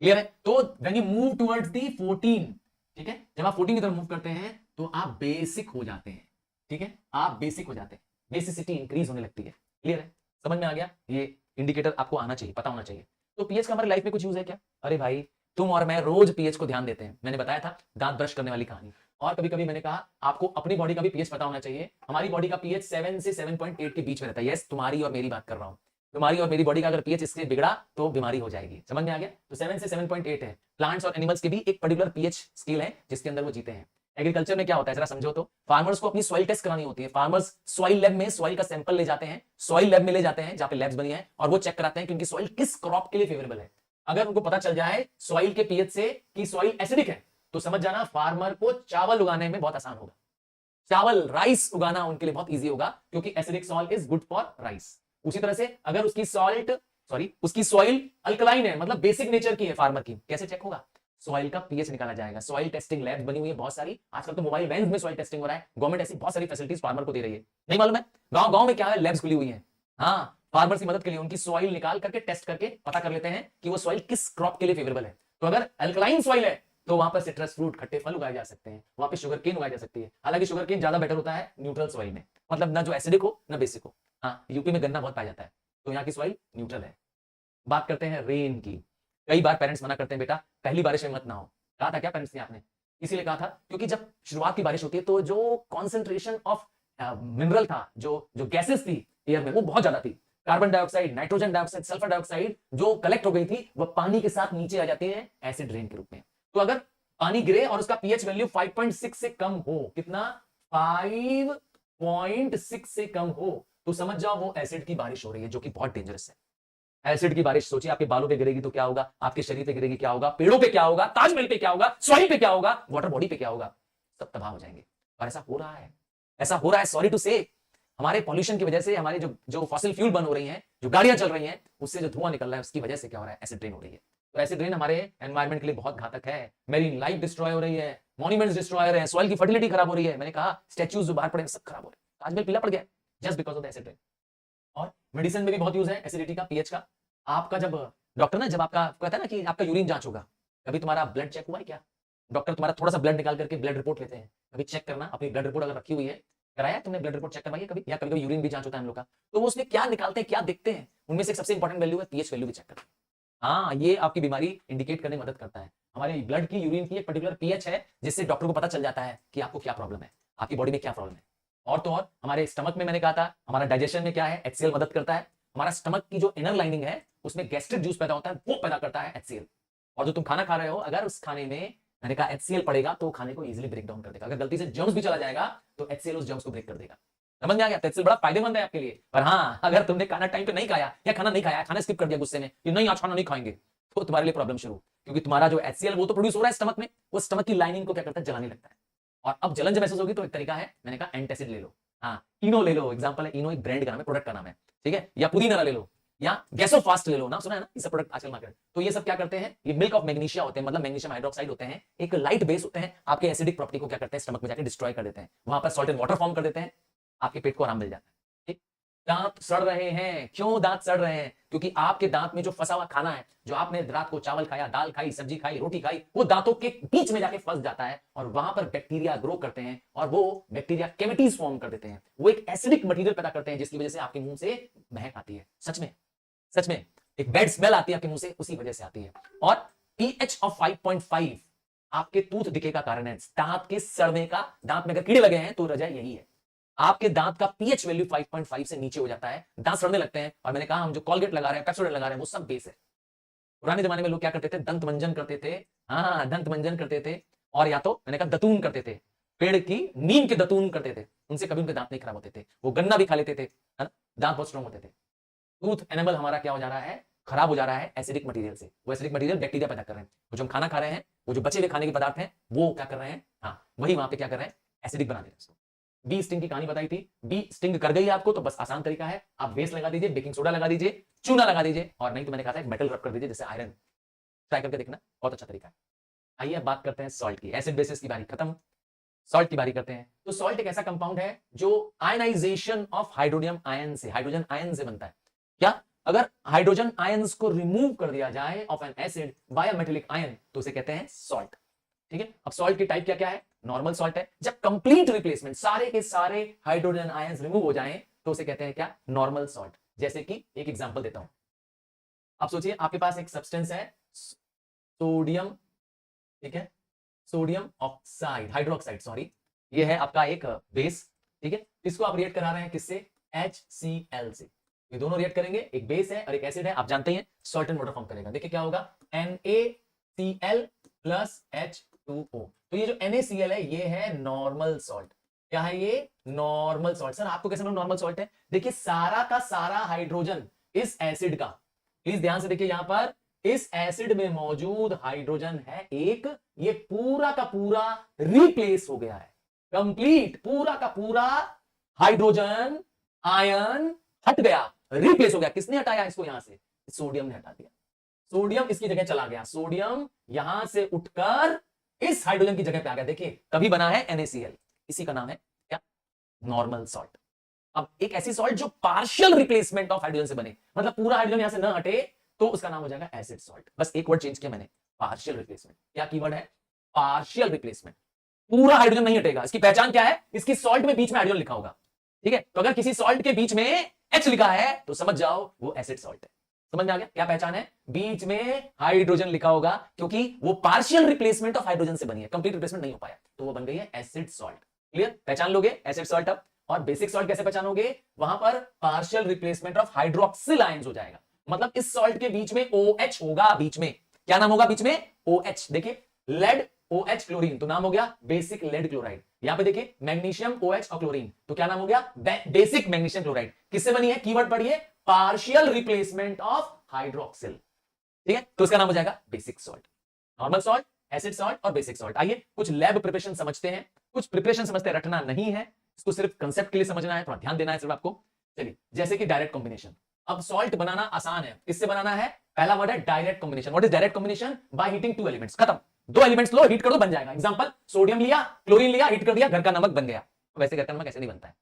क्लियर है। तो when you move towards the 14, ठीक है, जब आप 14 की तरफ मूव करते हैं तो आप बेसिक हो जाते हैं। ठीक है, आप बेसिक हो जाते हैं, बेसिसिटी इंक्रीज होने लगती है। क्लियर है, समझ में आ गया। ये इंडिकेटर आपको आना चाहिए, पता होना चाहिए। तो पीएच का हमारी लाइफ में कुछ यूज है क्या, अरे भाई तुम और मैं रोज पीएच को ध्यान देते हैं। मैंने बताया था दांत ब्रश करने वाली कहानी। और कभी कभी मैंने कहा आपको अपनी बॉडी का भी पीएच पता होना चाहिए। हमारी बॉडी का पीएच 7 से 7.8 के बीच में रहता है। यस, तुम्हारी और मेरी बात कर रहा हूं। तुम्हारी और मेरी बॉडी का अगर पीएच इससे बिगड़ा तो बीमारी हो जाएगी। समझ में आ गया। तो 7 से 7.8 है। प्लांट्स और एनिमल्स के भी एक पर्टिकुलर पीएच स्केल है जिसके अंदर वो जीते हैं। एग्रीकल्चर में क्या होता है जरा समझो तो, फार्मर्स को अपनी सॉइल टेस्ट करानी होती है। फार्मर्स सॉइल लैब में सॉइल का सैंपल ले जाते हैं, सॉइल लैब में ले जाते हैं जहां पे लैब्स बनी है, और वो चेक कराते हैं कि उनकी सॉइल किस क्रॉप के लिए फेवरेबल है। अगर उनको पता चल जाए सॉइल के पीएच से कि सॉइल एसिडिक है तो समझ जाना फार्मर को चावल उगाने में बहुत आसान होगा। चावल, राइस उगाना उनके लिए बहुत इजी होगा, क्योंकि acidic soil is good for rice. उसी तरह से अगर उसकी सॉइल अल्कलाइन है, मतलब बेसिक नेचर की है फार्मर की, कैसे चेक होगा, सॉइल का पीएच निकाला जाएगा। सॉइल टेस्टिंग लैब्स बनी हुई है बहुत सारी, आजकल तो मोबाइल वैन्स में सॉइल टेस्टिंग हो रहा है। गवर्नमेंट ऐसी बहुत सारी फैसिलिटीज फार्मर को दे रही है, नहीं मालूम है। गांव गांव में क्या है, लैब्स खुली हुई है। हाँ, फार्मर्स की मदद के लिए उनकी सॉइल निकाल करके टेस्ट करके पता कर लेते हैं कि वो सॉइल किस क्रॉप के लिए फेवरेबल है। तो अगर अल्कलाइन सॉइल है तो वहां पर सिट्रस फ्रूट, खट्टे फल उगाए जा सकते हैं, वहां पे शुगर केन उगाई जा सकती है। हालांकि शुगर केन ज्यादा बेटर होता है न्यूट्रल सॉइल में, मतलब ना जो एसिडिक हो ना बेसिक हो। हाँ, यूपी में गन्ना बहुत पाया जाता है, तो यहाँ की सॉइल न्यूट्रल है। बात करते हैं रेन की। कई बार पेरेंट्स मना करते हैं बेटा पहली बारिश में मत नहाओ। कहा था क्या पेरेंट्स ने आपने, इसीलिए कहा था क्योंकि जब शुरुआत की बारिश होती है तो जो कॉन्सेंट्रेशन ऑफ मिनरल था, जो गैसेस थी एयर में, वो बहुत ज्यादा थी। Carbon dioxide, nitrogen dioxide, sulphur dioxide जो कलेक्ट हो गई थी वह पानी के साथ नीचे आ जाती है एसिड रेन के रूप में। तो अगर पानी गिरे और उसका पीएच वैल्यू 5.6 से कम हो, कितना, 5.6 से कम हो, तो समझ जाओ वो एसिड की बारिश हो रही है, जो कि बहुत डेंजरस है। एसिड की बारिश सोचिए, आपके बालों पे गिरेगी तो क्या होगा, आपके शरीर पे गिरेगी क्या होगा, पेड़ों पे क्या होगा, ताजमहल पे क्या होगा, सॉइल पे क्या होगा, वाटर बॉडी पे क्या होगा, सब तबाह हो जाएंगे। और ऐसा हो रहा है, ऐसा हो रहा है, सॉरी टू से। हमारे पॉल्यूशन की वजह से, हमारे जो फॉसिल फ्यूल बर्न हो रही हैं, जो गाड़ियां चल रही हैं, उससे जो धुआं निकल रहा है उसकी वजह से क्या हो रहा है, एसिड रेन हो रही है। तो एसिड रेन हमारे एनवायरमेंट के लिए बहुत घातक है। मेरीन लाइफ डिस्ट्रॉय हो रही है, मॉन्यूमेंट्स डिस्ट्रॉय हो रहे हैं, सॉइल की फर्टिलिटी खराब हो रही है। मैंने कहा स्टैच्यूज जो बाहर पड़े सब खराब हो रहे हैं, ताजमहल पीला पड़ गया just because of the acid rain. और मेडिसिन में भी बहुत यूज है एसिडिटी का, पीएच का। आपका जब डॉक्टर ना, जब आपका कहता है ना कि आपका यूरिन जांच होगा, कभी तुम्हारा ब्लड चेक हुआ है क्या? डॉक्टर तुम्हारा थोड़ा सा ब्लड निकाल करके ब्लड रिपोर्ट लेते हैं, कभी चेक करना अपनी ब्लड रिपोर्ट अगर रखी हुई है, कराया तुमने ब्लड रिपोर्ट चेक करवाई है कभी? या कभी कभी यूरिन भी जांच होता है हम लोग का, तो वो उसमें क्या निकालते हैं, क्या देखते हैं, उनमें से सबसे इंपॉर्टेंट वैल्यू है पीएच वैल्यू भी चेक करते हैं। हाँ, ये आपकी बीमारी इंडिकेट करने में मदद करता है। हमारे ब्लड की, यूरिन की एक पर्टिकुलर पीएच है, जिससे डॉक्टर को पता चल जाता है कि आपको क्या प्रॉब्लम है, आपकी बॉडी में क्या प्रॉब्लम है। और तो और हमारे स्टमक में, मैंने कहा था हमारा डाइजेशन में क्या है, एचसीएल मदद करता है। हमारा स्टमक की जो इनर लाइनिंग है उसमें गैस्ट्रिक जूस पैदा होता है, वो पैदा करता है एचसीएल। और जो तुम खाना खा रहे हो, अगर उस खाने में, मैंने कहा एचसीएल पड़ेगा तो खाने को इजीली ब्रेक डाउन कर देगा। अगर गलती से जर्म्स भी चला जाएगा तो एचसीएल उस जर्म्स को ब्रेक कर देगा। समझ में आ गया? एचसीएल बड़ा फायदेमंद है आपके लिए। पर हाँ, अगर तुमने खाना टाइम पे नहीं खाया, या खाना नहीं खाया, खाना स्किप कर दिया गुस्से में कि नहीं आज खाना नहीं खाएंगे, तो तुम्हारे लिए प्रॉब्लम शुरू। क्योंकि तुम्हारा जो एचसीएल वो तो प्रोड्यूस हो रहा है स्टमक में, वो स्टमक की लाइनिंग को क्या करता है, जलाने लगता है। और अब जलन जब महसूस होगी तो एक तरीका है, मैंने कहा एंटासिड ले लो। हाँ, इनो ले लो, एग्जांपल है इनो, एक ब्रांड का नाम है, प्रोडक्ट का नाम है, ठीक है। या पुदीना ले लो, या गैसोफास्ट ले लो, नाम सुना है ना, ये सब प्रोडक्ट आजकल मार्केट। तो ये सब क्या करते हैं, ये मिल्क ऑफ मैग्नीशिया होते हैं, मतलब मैग्नीशियम हाइड्रोक्साइड होते हैं, एक लाइट बेस होते हैं, आपके एसिडिक प्रॉपर्टी को क्या करते हैं, स्टमक में जाकर डिस्ट्रॉय कर देते हैं, वहां पर सॉल्ट एंड वाटर फॉर्म कर देते हैं, आपके पेट को आराम मिल जाता है। ठीक, दांत सड़ रहे हैं, क्यों दांत सड़ रहे हैं? क्योंकि आपके दांत में जो फंसा हुआ खाना है, जो आपने रात को चावल खाया, दाल खाई, सब्जी खाई, रोटी खाई, वो दांतों के बीच में जाके फंस जाता है और वहां पर बैक्टीरिया ग्रो करते हैं, और वो बैक्टीरिया कैविटीज फॉर्म कर देते हैं, वो एक एसिडिक मटेरियल पैदा करते हैं, जिसकी वजह से आपके मुंह से महक आती है। सच में, सच में एक बैड स्मेल आती है आपके मुंह से, उसी वजह से आती है। और pH ऑफ 5.5 आपके टूथ डिके का कारण है, दांत के सड़ने का। दांत में अगर कीड़े लगे हैं तो वजह यही है, आपके दांत का pH वैल्यू 5.5 से नीचे हो जाता है, दांत सड़ने लगते हैं। और मैंने कहा हम जो कॉलगेट लगा रहे हैं, पेप्सोडेंट लगा रहे हैं, वो सब बेस है। पुराने जमाने में लोग क्या करते थे, दंत मंजन करते थे। हाँ, दंत मंजन करते थे, और या तो मैंने कहा दतून करते थे, पेड़ की नीम के दतून करते थे, उनसे कभी उनके दांत नहीं खराब होते थे। वो गन्ना भी खा लेते थे, है ना, दांत बहुत स्ट्रॉन्ग होते थे। टूथ एनिमल हमारा क्या हो जा रहा है, खराब हो जा रहा है एसिडिक मटेरियल से। वो एसिडिक मटेरियल बैक्टीरिया पैदा कर रहे हैं, वो जो हम खाना खा रहे हैं, वो जो बचे हुए खाने के पदार्थ हैं, वो क्या कर रहे हैं, हाँ वही वहां पे क्या कर रहे हैं, एसिडिक बना दे रहे हैं उसको। बी स्टिंग की कहानी बताई थी, बी स्टिंग कर गई आपको, तो बस आसान तरीका है, आप बेस लगा दीजिए, बेकिंग सोडा लगा दीजिए, चूना लगा दीजिए, और नहीं तो मैंने कहा था एक मेटल रब कर दीजिए, जैसे आयरन। ट्राई करके देखना, बहुत अच्छा तरीका है। आइए अब बात करते हैं सॉल्ट की। एसिड बेसिस की बारी खत्म, सॉल्ट की बारी करते हैं। तो सॉल्ट एक ऐसा कंपाउंड है जो आयनाइजेशन ऑफ हाइड्रोनियम आयन से, हाइड्रोजन आयन से बनता है। क्या? अगर हाइड्रोजन आयंस को रिमूव कर दिया जाए of N acid by a metallic ion, तो उसे कहते हैं सॉल्ट। ठीक है, अब सॉल्ट की टाइप क्या क्या है? नॉर्मल सॉल्ट है, जब कंप्लीट रिप्लेसमेंट, सारे के सारे हाइड्रोजन आयंस रिमूव हो जाएं, तो उसे कहते हैं क्या? Normal salt. जैसे कि एक एग्जांपल देता हूं, आप सोचिए आपके पास एक सब्सटेंस है सोडियम, ठीक है, सोडियम ऑक्साइड, हाइड्रोक्साइड सॉरी, ये है आपका एक बेस, ठीक है। इसको आप रिएक्ट करा रहे हैं किससे? HCl से। ये दोनों रिएक्ट करेंगे, एक बेस है और एक एसिड है, आप जानते हैं सॉल्ट एंड वाटर फॉर्म करेगा। देखिए क्या होगा, NaCl प्लस H2O। तो ये जो NaCl है, ये है नॉर्मल सॉल्ट। क्या है ये? Normal salt. सर आपको कैसे मालूम नॉर्मल सॉल्ट है? देखिए सारा का सारा हाइड्रोजन इस एसिड का, प्लीज ध्यान से देखिए, यहां पर इस एसिड में मौजूद हाइड्रोजन है एक, ये पूरा का पूरा रिप्लेस हो गया है, कंप्लीट पूरा का पूरा हाइड्रोजन आयन हट गया, रिप्लेस हो गया। किसने हटाया इसको? यहां से सोडियम ने हटा दिया, सोडियम इसकी जगह चला गया, सोडियम यहां से उठकर इस हाइड्रोजन की जगह पे आ गया। देखिए तभी बना है NaCl, इसी का नाम है क्या? Normal salt. अब एक ऐसी सॉल्ट जो पार्शियल रिप्लेसमेंट ऑफ हाइड्रोजन से बने, मतलब पूरा हाइड्रोजन यहां से न हटे, तो उसका नाम हो जाएगा एसिड सॉल्ट। बस एक वर्ड चेंज किया मैंने, पार्शियल रिप्लेसमेंट। क्या कीवर्ड है? Partial replacement. पूरा हाइड्रोजन नहीं हटेगा। इसकी पहचान क्या है? इसकी सॉल्ट में बीच में हाइड्रोजन लिखा होगा, ठीक है। तो अगर किसी सॉल्ट के बीच में H लिखा है तो समझ जाओ वो एसिड सॉल्ट है। समझ में आ गया? क्या पहचान है? बीच में हाइड्रोजन लिखा होगा, क्योंकि वो पार्शियल रिप्लेसमेंट ऑफ हाइड्रोजन से बनी है, कंप्लीट रिप्लेसमेंट नहीं हो पाया, तो वो बन गई है एसिड सॉल्ट। क्लियर? पहचान लोगे एसिड सॉल्ट अब। और बेसिक सॉल्ट कैसे पहचानोगे? वहां पर partial replacement of hydroxyl ions हो जाएगा, मतलब इस सॉल्ट के बीच में OH होगा, बीच में क्या नाम होगा? बीच में OH। देखिए लेड OH क्लोरीन, तो नाम हो गया बेसिक लेड क्लोराइड। यहां पे देखिए मैग्नीशियम OH और क्लोरीन, तो क्या नाम हो गया? Basic magnesium chloride. किससे बनी है? कीवर्ड पढ़िए, पार्शियल रिप्लेसमेंट ऑफ हाइड्रोक्सिल, ठीक है, तो इसका नाम हो जाएगा basic salt. Normal salt, acid salt और बेसिक सॉल्ट। आइए कुछ लैब प्रिपरेशन समझते हैं, कुछ प्रिपरेशन समझते हैं, रटना नहीं है, इसको सिर्फ कंसेप्ट के लिए समझना है, थोड़ा ध्यान देना है सिर्फ आपको। चलिए, जैसे कि डायरेक्ट कॉम्बिनेशन, अब सॉल्ट बनाना आसान है, किससे बनाना है? पहला वर्ड है direct combination. What is direct combination? By heating two elements, खत्म। दो एलिमेंट्स लो, हीट कर दो, बन जाएगा। एग्जांपल, सोडियम लिया, क्लोरीन लिया, हीट कर दिया, घर का नमक बन गया। वैसे घर का नमक ऐसे नहीं बनता है,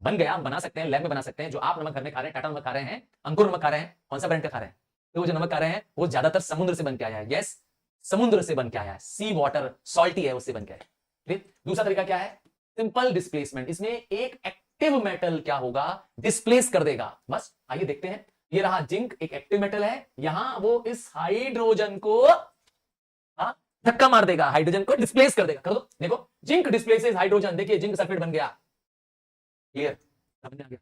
बन गया, बना सकते हैं, लैब में बना सकते हैं। जो आप नमक घर में खा रहे हैं, टाटा नमक खा रहे हैं, अंकुर नमक खा रहे हैं, कौन सा ब्रांड का खा रहे हैं? तो वो जो नमक खा रहे हैं वो ज्यादातर समुद्र से बन के आया है। यस, समुद्र से बन के आया है, सी वाटर, सॉल्टी है, उससे बन के आया है। दूसरा तरीका क्या है? Simple displacement. इसमें एक एक्टिव मेटल क्या होगा? डिस्प्लेस कर देगा। बस आइए देखते हैं। ये रहा जिंक, एक एक्टिव मेटल है, यहां वो इस हाइड्रोजन को धक्का मार देगा, हाइड्रोजन को डिस्प्लेस कर देगा। कर दो, देखो, जिंक डिस्प्लेसेस हाइड्रोजन, देखिए जिंक सल्फेट बन गया। क्लियर, समझ में आ गया?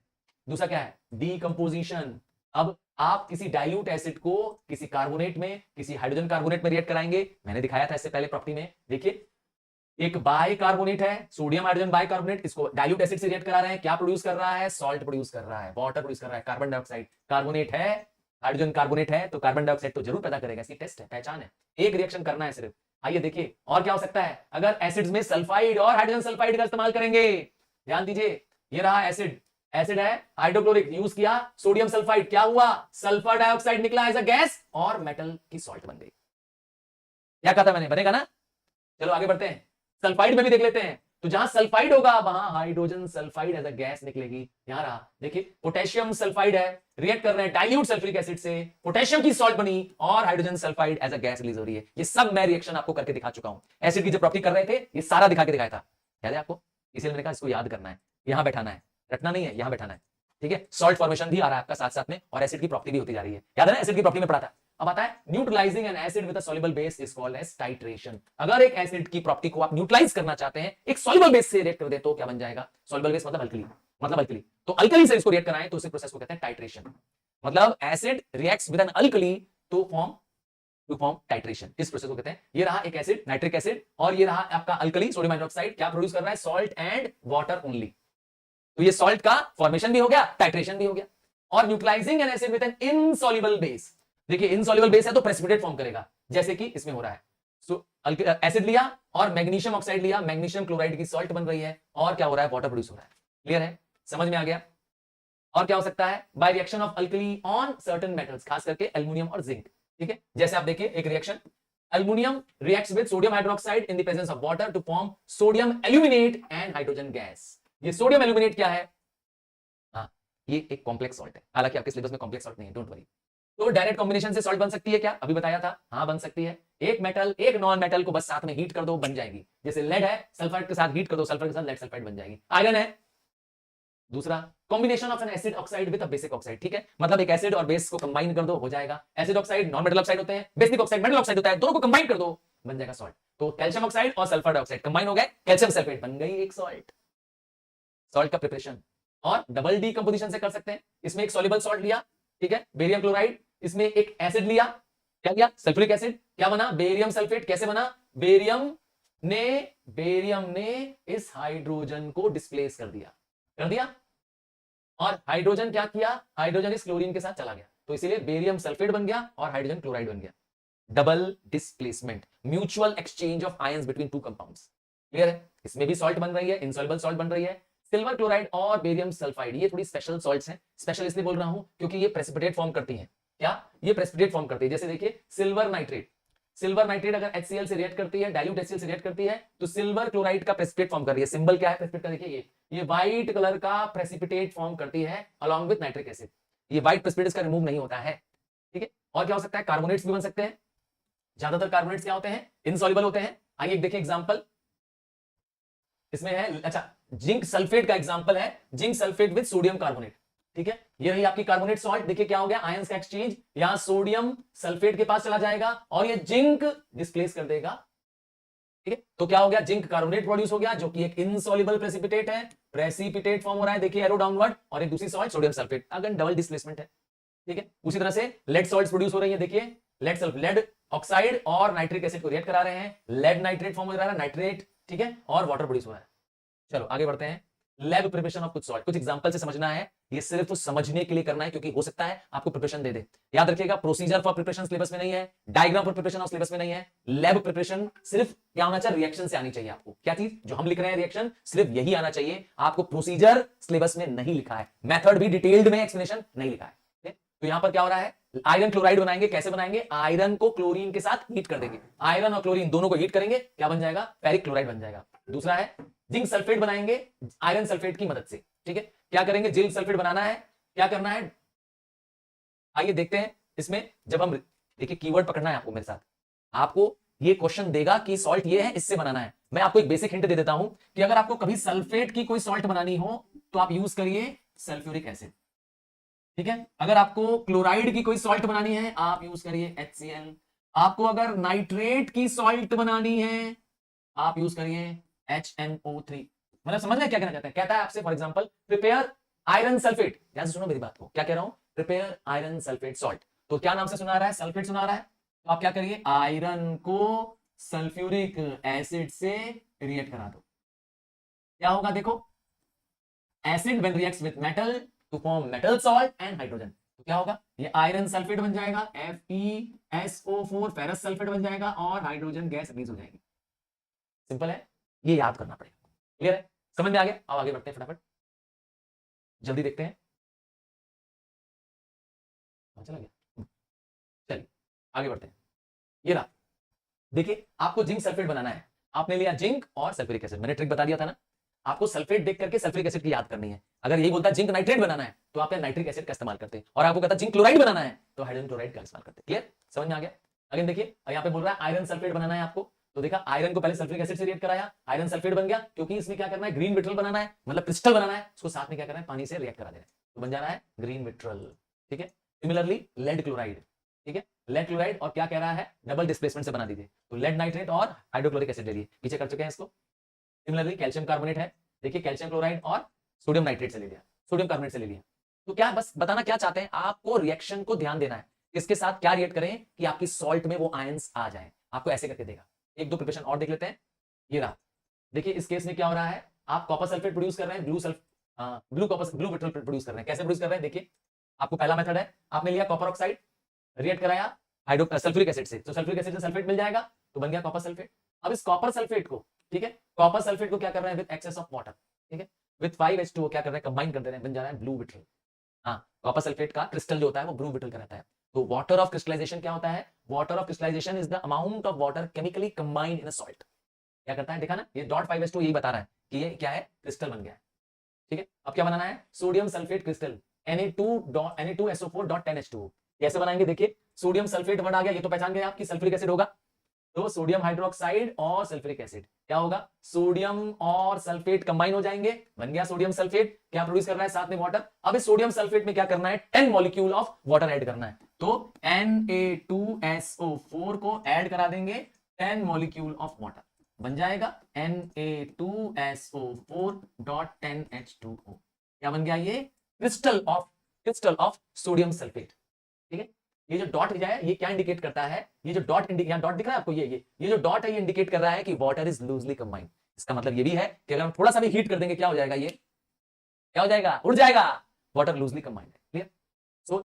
दूसरा क्या है? डीकंपोजिशन। अब आप किसी डाइल्यूट एसिड को किसी कार्बोनेट में, किसी हाइड्रोजन कार्बोनेट में रिएक्ट कराएंगे। मैंने दिखाया था इससे पहले प्रॉपर्टी में, देखिए एक बाइकार्बोनेट है, सोडियम हाइड्रोजन बाइकार्बोनेट, इसको डाइल्यूट एसिड से रिएक्ट करा रहे हैं, क्या प्रोड्यूस कर रहा है? सॉल्ट प्रोड्यूस कर रहा है, वाटर प्रोड्यूस कर रहा है, कार्बन डाइऑक्साइड। कार्बोनेट है, हाइड्रोजन कार्बोनेट है, तो कार्बन डाइऑक्साइड तो जरूर पैदा करेगा, इसकी टेस्ट है, पहचान है। एक रिएक्शन करना है सिर्फ। आइए देखिए और क्या हो सकता है अगर एसिड्स में सल्फाइड और हाइड्रोजन सल्फाइड का इस्तेमाल करेंगे। ध्यान दीजिए, ये रहा एसिड, एसिड है, हाइड्रोक्लोरिक यूज किया, सोडियम सल्फाइड, क्या हुआ? सल्फर डाइऑक्साइड निकला एज अ गैस और मेटल की सॉल्ट बन गई। क्या कहा था मैंने? बनेगा ना? चलो आगे बढ़ते हैं, सल्फाइड में भी देख लेते हैं। तो जहां सल्फाइड होगा वहां hydrogen sulphide as a gas निकलेगी। यहां रहा, देखिए पोटेशियम सल्फाइड है, रिएक्ट कर रहे हैं डाइल्यूट सल्फ्यूरिक एसिड से, पोटेशियम की सॉल्ट बनी और hydrogen sulphide as a gas release हो रही है। ये सब मैं रिएक्शन आपको करके दिखा चुका हूं। एसिड की जो प्रॉपर्टी कर रहे थे ये सारा दिखा के दिखाया था, याद है आपको? इसलिए मैंने कहा इसको याद करना है, यहां बैठाना है, रटना नहीं है, यहां बैठाना है। ठीक है, सॉल्ट फॉर्मेशन भी आ रहा है आपका साथ साथ में, और एसिड की प्रॉपर्टी भी होती जा रही है। याद है ना, एसिड की प्रॉपर्टी में पढ़ा था। अब आता है neutralizing an acid with a soluble base is called as titration. अगर एक एसिड की प्रॉपर्टी को आप न्यूट्रलाइज करना चाहते हैं, एक सॉल्युबल बेस से रिएक्ट कर दे तो क्या बन जाएगा? सॉल्युबल बेस मतलब अल्कली, मतलब अल्कली। तो अल्कली से इसको रिएक्ट कराएं तो उस प्रोसेस को कहते हैं टाइट्रेशन। मतलब acid reacts with an alkali to form titration, इस प्रोसेस को कहते हैं। ये रहा एक एसिड, नाइट्रिक एसिड, और ये रहा आपका अल्कली, सोडियम हाइड्रोक्साइड, क्या प्रोड्यूस कर रहा है? Salt and water only. तो ये सॉल्ट का फॉर्मेशन भी हो गया, टाइट्रेशन भी हो गया। और neutralizing an acid with an insoluble base, देखिए इनसॉल्युबल बेस है तो प्रेसिपिटेट फॉर्म करेगा, जैसे कि इसमें हो रहा है। सो एसिड लिया और मैग्नीशियम ऑक्साइड लिया, मैग्नीशियम क्लोराइड की सॉल्ट बन रही है, और क्या हो रहा है? वाटर प्रोड्यूस हो रहा है। क्लियर है, समझ में आ गया? और क्या हो सकता है? By reaction of alkali on certain metals, खास करके एल्युमिनियम और जिंक। ठीक है, जैसे आप देखिए एक reaction, aluminium reacts with sodium hydroxide in the presence of water to form sodium aluminate and hydrogen gas. ये सोडियम एल्यूमिनेट क्या है? हाँ, ये एक कॉम्प्लेक्स सॉल्ट है, हालांकि आपके सिलेबस में कॉम्प्लेक्स सॉल्ट नहीं है, डोंट वरी। तो डायरेक्ट कॉम्बिनेशन से सॉल्ट बन सकती है क्या? अभी बताया था, हाँ बन सकती है। एक मेटल एक नॉन मेटल को बस साथ में हीट कर दो, बन जाएगी। जैसे लेड है, सल्फर के साथ हीट कर दो, सल्फर के साथ लेड सल्फाइड बन जाएगी। आयरन है। दूसरा, combination of N acid oxide with a basic oxide. ठीक है, मतलब एक एसिड और बेस को कंबाइन कर दो, हो जाएगा। Acid oxide non metal oxide होते हैं, बेसिक ऑक्साइड मेटल ऑक्साइड होता है, दोनों को कंबाइन कर दो, बन जाएगा सॉल्ट। तो कैल्शियम ऑक्साइड और सल्फर डाइऑक्साइड कंबाइन हो गए, कैल्शियम सल्फेट बन गई एक सॉल्ट। सॉल्ट का प्रिपरेशन और डबल डीकंपोजिशन से कर सकते हैं। इसमें एक सॉल्युबल सॉल्ट लिया, ठीक है, बेरियम क्लोराइड, इसमें एक एसिड लिया, क्या लिया? सल्फ्यूरिक एसिड, क्या बना? Barium sulphate. कैसे बना? बेरियम ने इस हाइड्रोजन को डिस्प्लेस कर दिया, और हाइड्रोजन क्या किया? हाइड्रोजन इस क्लोरीन के साथ चला गया, तो इसीलिए बेरियम सल्फेट बन गया और हाइड्रोजन क्लोराइड बन गया। Double displacement, mutual exchange of ions between two compounds. Clear है? इसमें भी सॉल्ट बन रही है, इनसॉल्युबल सॉल्ट बन रही है। सिल्वर क्लोराइड और बेरियम सल्फाइड, ये थोड़ी स्पेशल सॉल्ट्स हैं। स्पेशल इसलिए बोल रहा हूं क्योंकि ये प्रेसिपिटेट फॉर्म करती हैं। क्या? ये प्रेसिपिटेट फॉर्म करती है। जैसे देखिए सिल्वर नाइट्रेट अगर HCl से रिएक्ट करती है, डाइल्यूट HCl से रिएक्ट करती है, तो सिल्वर क्लोराइड का प्रेसिपिटेट फॉर्म कर रही है। सिंबल क्या है प्रेसिपिटेट का? देखिए ये व्हाइट कलर का प्रेसिपिटेट फॉर्म करती है अलॉन्ग विद नाइट्रिक एसिड। ये व्हाइट प्रेसिपिटेट का रिमूव नहीं होता है। ठीक है, और क्या हो सकता है? कार्बोनेट्स भी बन सकते हैं। ज्यादातर कार्बोनेट्स क्या होते हैं? इनसॉल्युबल होते हैं। आइए देखिए एग्जांपल इसमें है, अच्छा जिंक सल्फेट का एग्जांपल है, zinc sulphate with sodium carbonate. ठीक है, ये रही आपकी कार्बोनेट सॉल्ट। देखिए क्या हो गया? आयंस का एक्सचेंज, यहां सोडियम सल्फेट के पास चला जाएगा और ये जिंक डिस्प्लेस कर देगा। ठीक है, तो क्या हो गया? जिंक कार्बोनेट प्रोड्यूस हो गया, जो कि एक इनसॉल्युबल प्रेसिपिटेट है, प्रेसिपिटेट फॉर्म हो रहा है। देखिए एरो डाउनवर्ड, और एक दूसरी सॉल्ट सोडियम सल्फेट, अगर डबल डिस्प्लेसमेंट है। ठीक है, उसी तरह से लेड सॉल्ट्स प्रोड्यूस हो रही है। देखिए लेड ऑक्साइड और नाइट्रिक एसिड को रिएक्ट करा रहे हैं, लेड नाइट्रेट फॉर्म हो रहा है, नाइट्रेट, ठीक है, और वाटर प्रोड्यूस हो रहा है। चलो आगे बढ़ते हैं। लैब प्रिपरेशन ऑफ कुछ सॉल्ट, कुछ एग्जांपल से समझना है, ये सिर्फ समझने के लिए करना है, क्योंकि हो सकता है आपको प्रिपरेशन दे दे। याद रखिएगा, प्रोसीजर फॉर प्रिपरेशन सिलेबस में नहीं है, diagram for preparation of syllabus में नहीं है। लैब प्रिपरेशन सिर्फ क्या होना चाहिए, रिएक्शन से आनी चाहिए आपको। क्या चीज जो हम लिख रहे हैं रिएक्शन, सिर्फ यही आना चाहिए आपको। प्रोसीजर सिलेबस में नहीं लिखा है, मेथड भी डिटेल्ड में एक्सप्लेनेशन नहीं लिखा है। तो यहां पर क्या हो रहा है, आयरन क्लोराइड बनाएंगे। कैसे बनाएंगे, आयरन को क्लोरीन के साथ हीट कर देंगे, आयरन और क्लोरीन दोनों को हीट करेंगे, क्या बन जाएगा, फेरिक क्लोराइड बन जाएगा। दूसरा है जिंक सल्फेट बनाएंगे आयरन सल्फेट की मदद से। ठीक है, क्या करेंगे, जिंक सल्फेट बनाना है, क्या करना है, आइए देखते हैं इसमें। जब हम देखिए, कीवर्ड पकड़ना है आपको मेरे साथ, आपको ये क्वेश्चन देगा कि सॉल्ट ये है, इससे बनाना है। मैं आपको एक बेसिक हिंट दे देता हूं कि अगर आपको कभी सल्फेट की कोई सॉल्ट बनानी हो तो आप यूज करिए सल्फ्यूरिक एसिड। ठीक है, अगर आपको क्लोराइड की कोई सॉल्ट बनानी है आप यूज करिए HCl। आपको अगर नाइट्रेट की सॉल्ट बनानी है आप यूज करिए HNO3। मतलब समझ रहे क्या कहना चाहते हैं, कहता है आपसे for example prepare iron sulphate, ध्यान से सुनो मेरी बात को, क्या कह रहा हूं, प्रिपेयर आयरन सल्फेट सॉल्ट। तो क्या नाम से सुना रहा है, सल्फेट सुना रहा है, तो आप क्या करिए, आयरन को सल्फ्यूरिक एसिड से रिएक्ट करा दो। क्या होगा देखो, acid when reacts with metal to form metal salt and hydrogen, तो क्या होगा, ये आयरन सल्फेट बन जाएगा, FeSO4 फेरस सल्फेट बन जाएगा और हाइड्रोजन गैस रिलीज हो जाएगी। सिंपल है, ये याद करना पड़ेगा। क्लियर है, समझ में आ गया। अब आगे बढ़ते हैं फटाफट, जल्दी देखते हैं। चला गया, चलिए आगे बढ़ते हैं। ये रहा, देखिए आपको जिंक सल्फेट बनाना है, आपने लिया जिंक और सल्फ्यूरिक एसिड, मैंने ट्रिक बता दिया था ना, आपको सल्फेट देख करके सल्फ्यूरिक एसिड की याद करनी है। अगर यही बोलता जिंक नाइट्रेट बनाना है तो आप नाइट्रिक एसिड का इस्तेमाल करते हैं, और आपको कहता जिंक क्लोराइड बनाना है तो हाइड्रोजन क्लोराइड का इस्तेमाल करते हैं। क्लियर, समझ में आ गया। अगेन देखिए, यहाँ पे बोल रहा है आयरन सल्फेट बनाना है आपको, तो देखा आयरन को पहले सल्फ्यूरिक एसिड से रिएक्ट कराया, आयरन सल्फेट बन गया, क्योंकि इसमें क्या करना है, ग्रीन विट्रल बनाना है, मतलब क्रिस्टल बनाना है, उसको साथ में क्या करना है, पानी से रिएक्ट करा देना है, तो बन जाना है ग्रीन विट्रल। ठीक है, सिमिलरली लेड क्लोराइड, ठीक है, लेड क्लोराइड, और क्या कह रहा है, डबल डिस्प्लेसमेंट से बना दीजिए, तो लेड नाइट्रेट और हाइड्रोक्लोरिक एसिड ले लिए, पीछे कर चुके हैं इसको। सिमिलरली कैल्शियम कार्बोनेट है, देखिए कैल्शियम क्लोराइड और सोडियम नाइट्रेट से ले लिया, सोडियम कार्बोनेट से ले लिया। तो क्या बस बताना क्या चाहते हैं, आपको रिएक्शन को ध्यान देना है, इसके साथ क्या रिएक्ट करें कि आपकी सॉल्ट में वो आयंस आ जाए, आपको ऐसे करके देगा। एक दो प्रिपरेशन और देख लेते हैं। ये रहा, देखिए इस केस में क्या हो रहा है, आप कॉपर सल्फेट प्रोड्यूस कर रहे हैं, ब्लू विट्रल प्रोड्यूस कर रहे हैं। कैसे प्रोड्यूस कर रहे हैं, देखिए आपको पहला मेथड है, आपने लिया कॉपर ऑक्साइड, रिएक्ट कराया सल्फ्यूरिक एसिड से, तो सल्फ्यूरिक एसिड से सल्फेट मिल जाएगा, तो बन गया कॉपर सल्फेट। अब इस कॉपर सल्फेट को, ठीक है, कॉपर सल्फेट को क्या कर रहे हैं, विद एक्सेस ऑफ वाटर, ठीक है, विद 5H2O क्या कर रहे हैं, कंबाइन कर दे रहे हैं, बन जा रहा है ब्लू विट्रल। हाँ, कॉपर सल्फेट का क्रिस्टल जो होता है वो ब्लू विट्रल का रहता है। तो वाटर ऑफ क्रिस्टलाइजेशन क्या होता है, water of crystallization is the amount of water chemically combined in a salt. क्या करता है, देखा ना, ये .5H2 यही बता रहा है कि ये क्या है, क्रिस्टल बन गया है। ठीक है, अब क्या बनाना है, सोडियम सल्फेट क्रिस्टल, Na2SO4.10H2O। कैसे बनाएंगे, देखिए सोडियम सल्फेट वर्ड आ गया, ये तो पहचान गए आपकी सल्फ्यूरिक एसिड होगा, तो सोडियम हाइड्रोक्साइड और सल्फ्यूरिक एसिड क्या होगा, सोडियम और सल्फेट कंबाइन हो जाएंगे, बन गया सोडियम सल्फेट। क्या प्रोड्यूस कर रहा है, साथ में वाटर। अब इस सोडियम सल्फेट में क्या करना है, 10 मॉलिक्यूल ऑफ वाटर ऐड करना है, तो Na2SO4 को ऐड करा देंगे 10 मॉलिक्यूल ऑफ वाटर, बन जाएगा Na2SO4.10H2O। क्या बन गया, ये क्रिस्टल ऑफ सोडियम सल्फेट। ठीक है, ये जो डॉट है ये क्या इंडिकेट करता है, ये जो डॉट यहाँ डॉट दिख रहा है आपको, ये जो डॉट है ये इंडिकेट कर रहा है कि वाटर इज लूजली कंबाइंड। इसका मतलब ये भी है कि अगर हम थोड़ा सा भी हीट कर देंगे क्या हो जाएगा, ये क्या हो जाएगा, उड़ जाएगा, वाटर लूजली कंबाइंड है।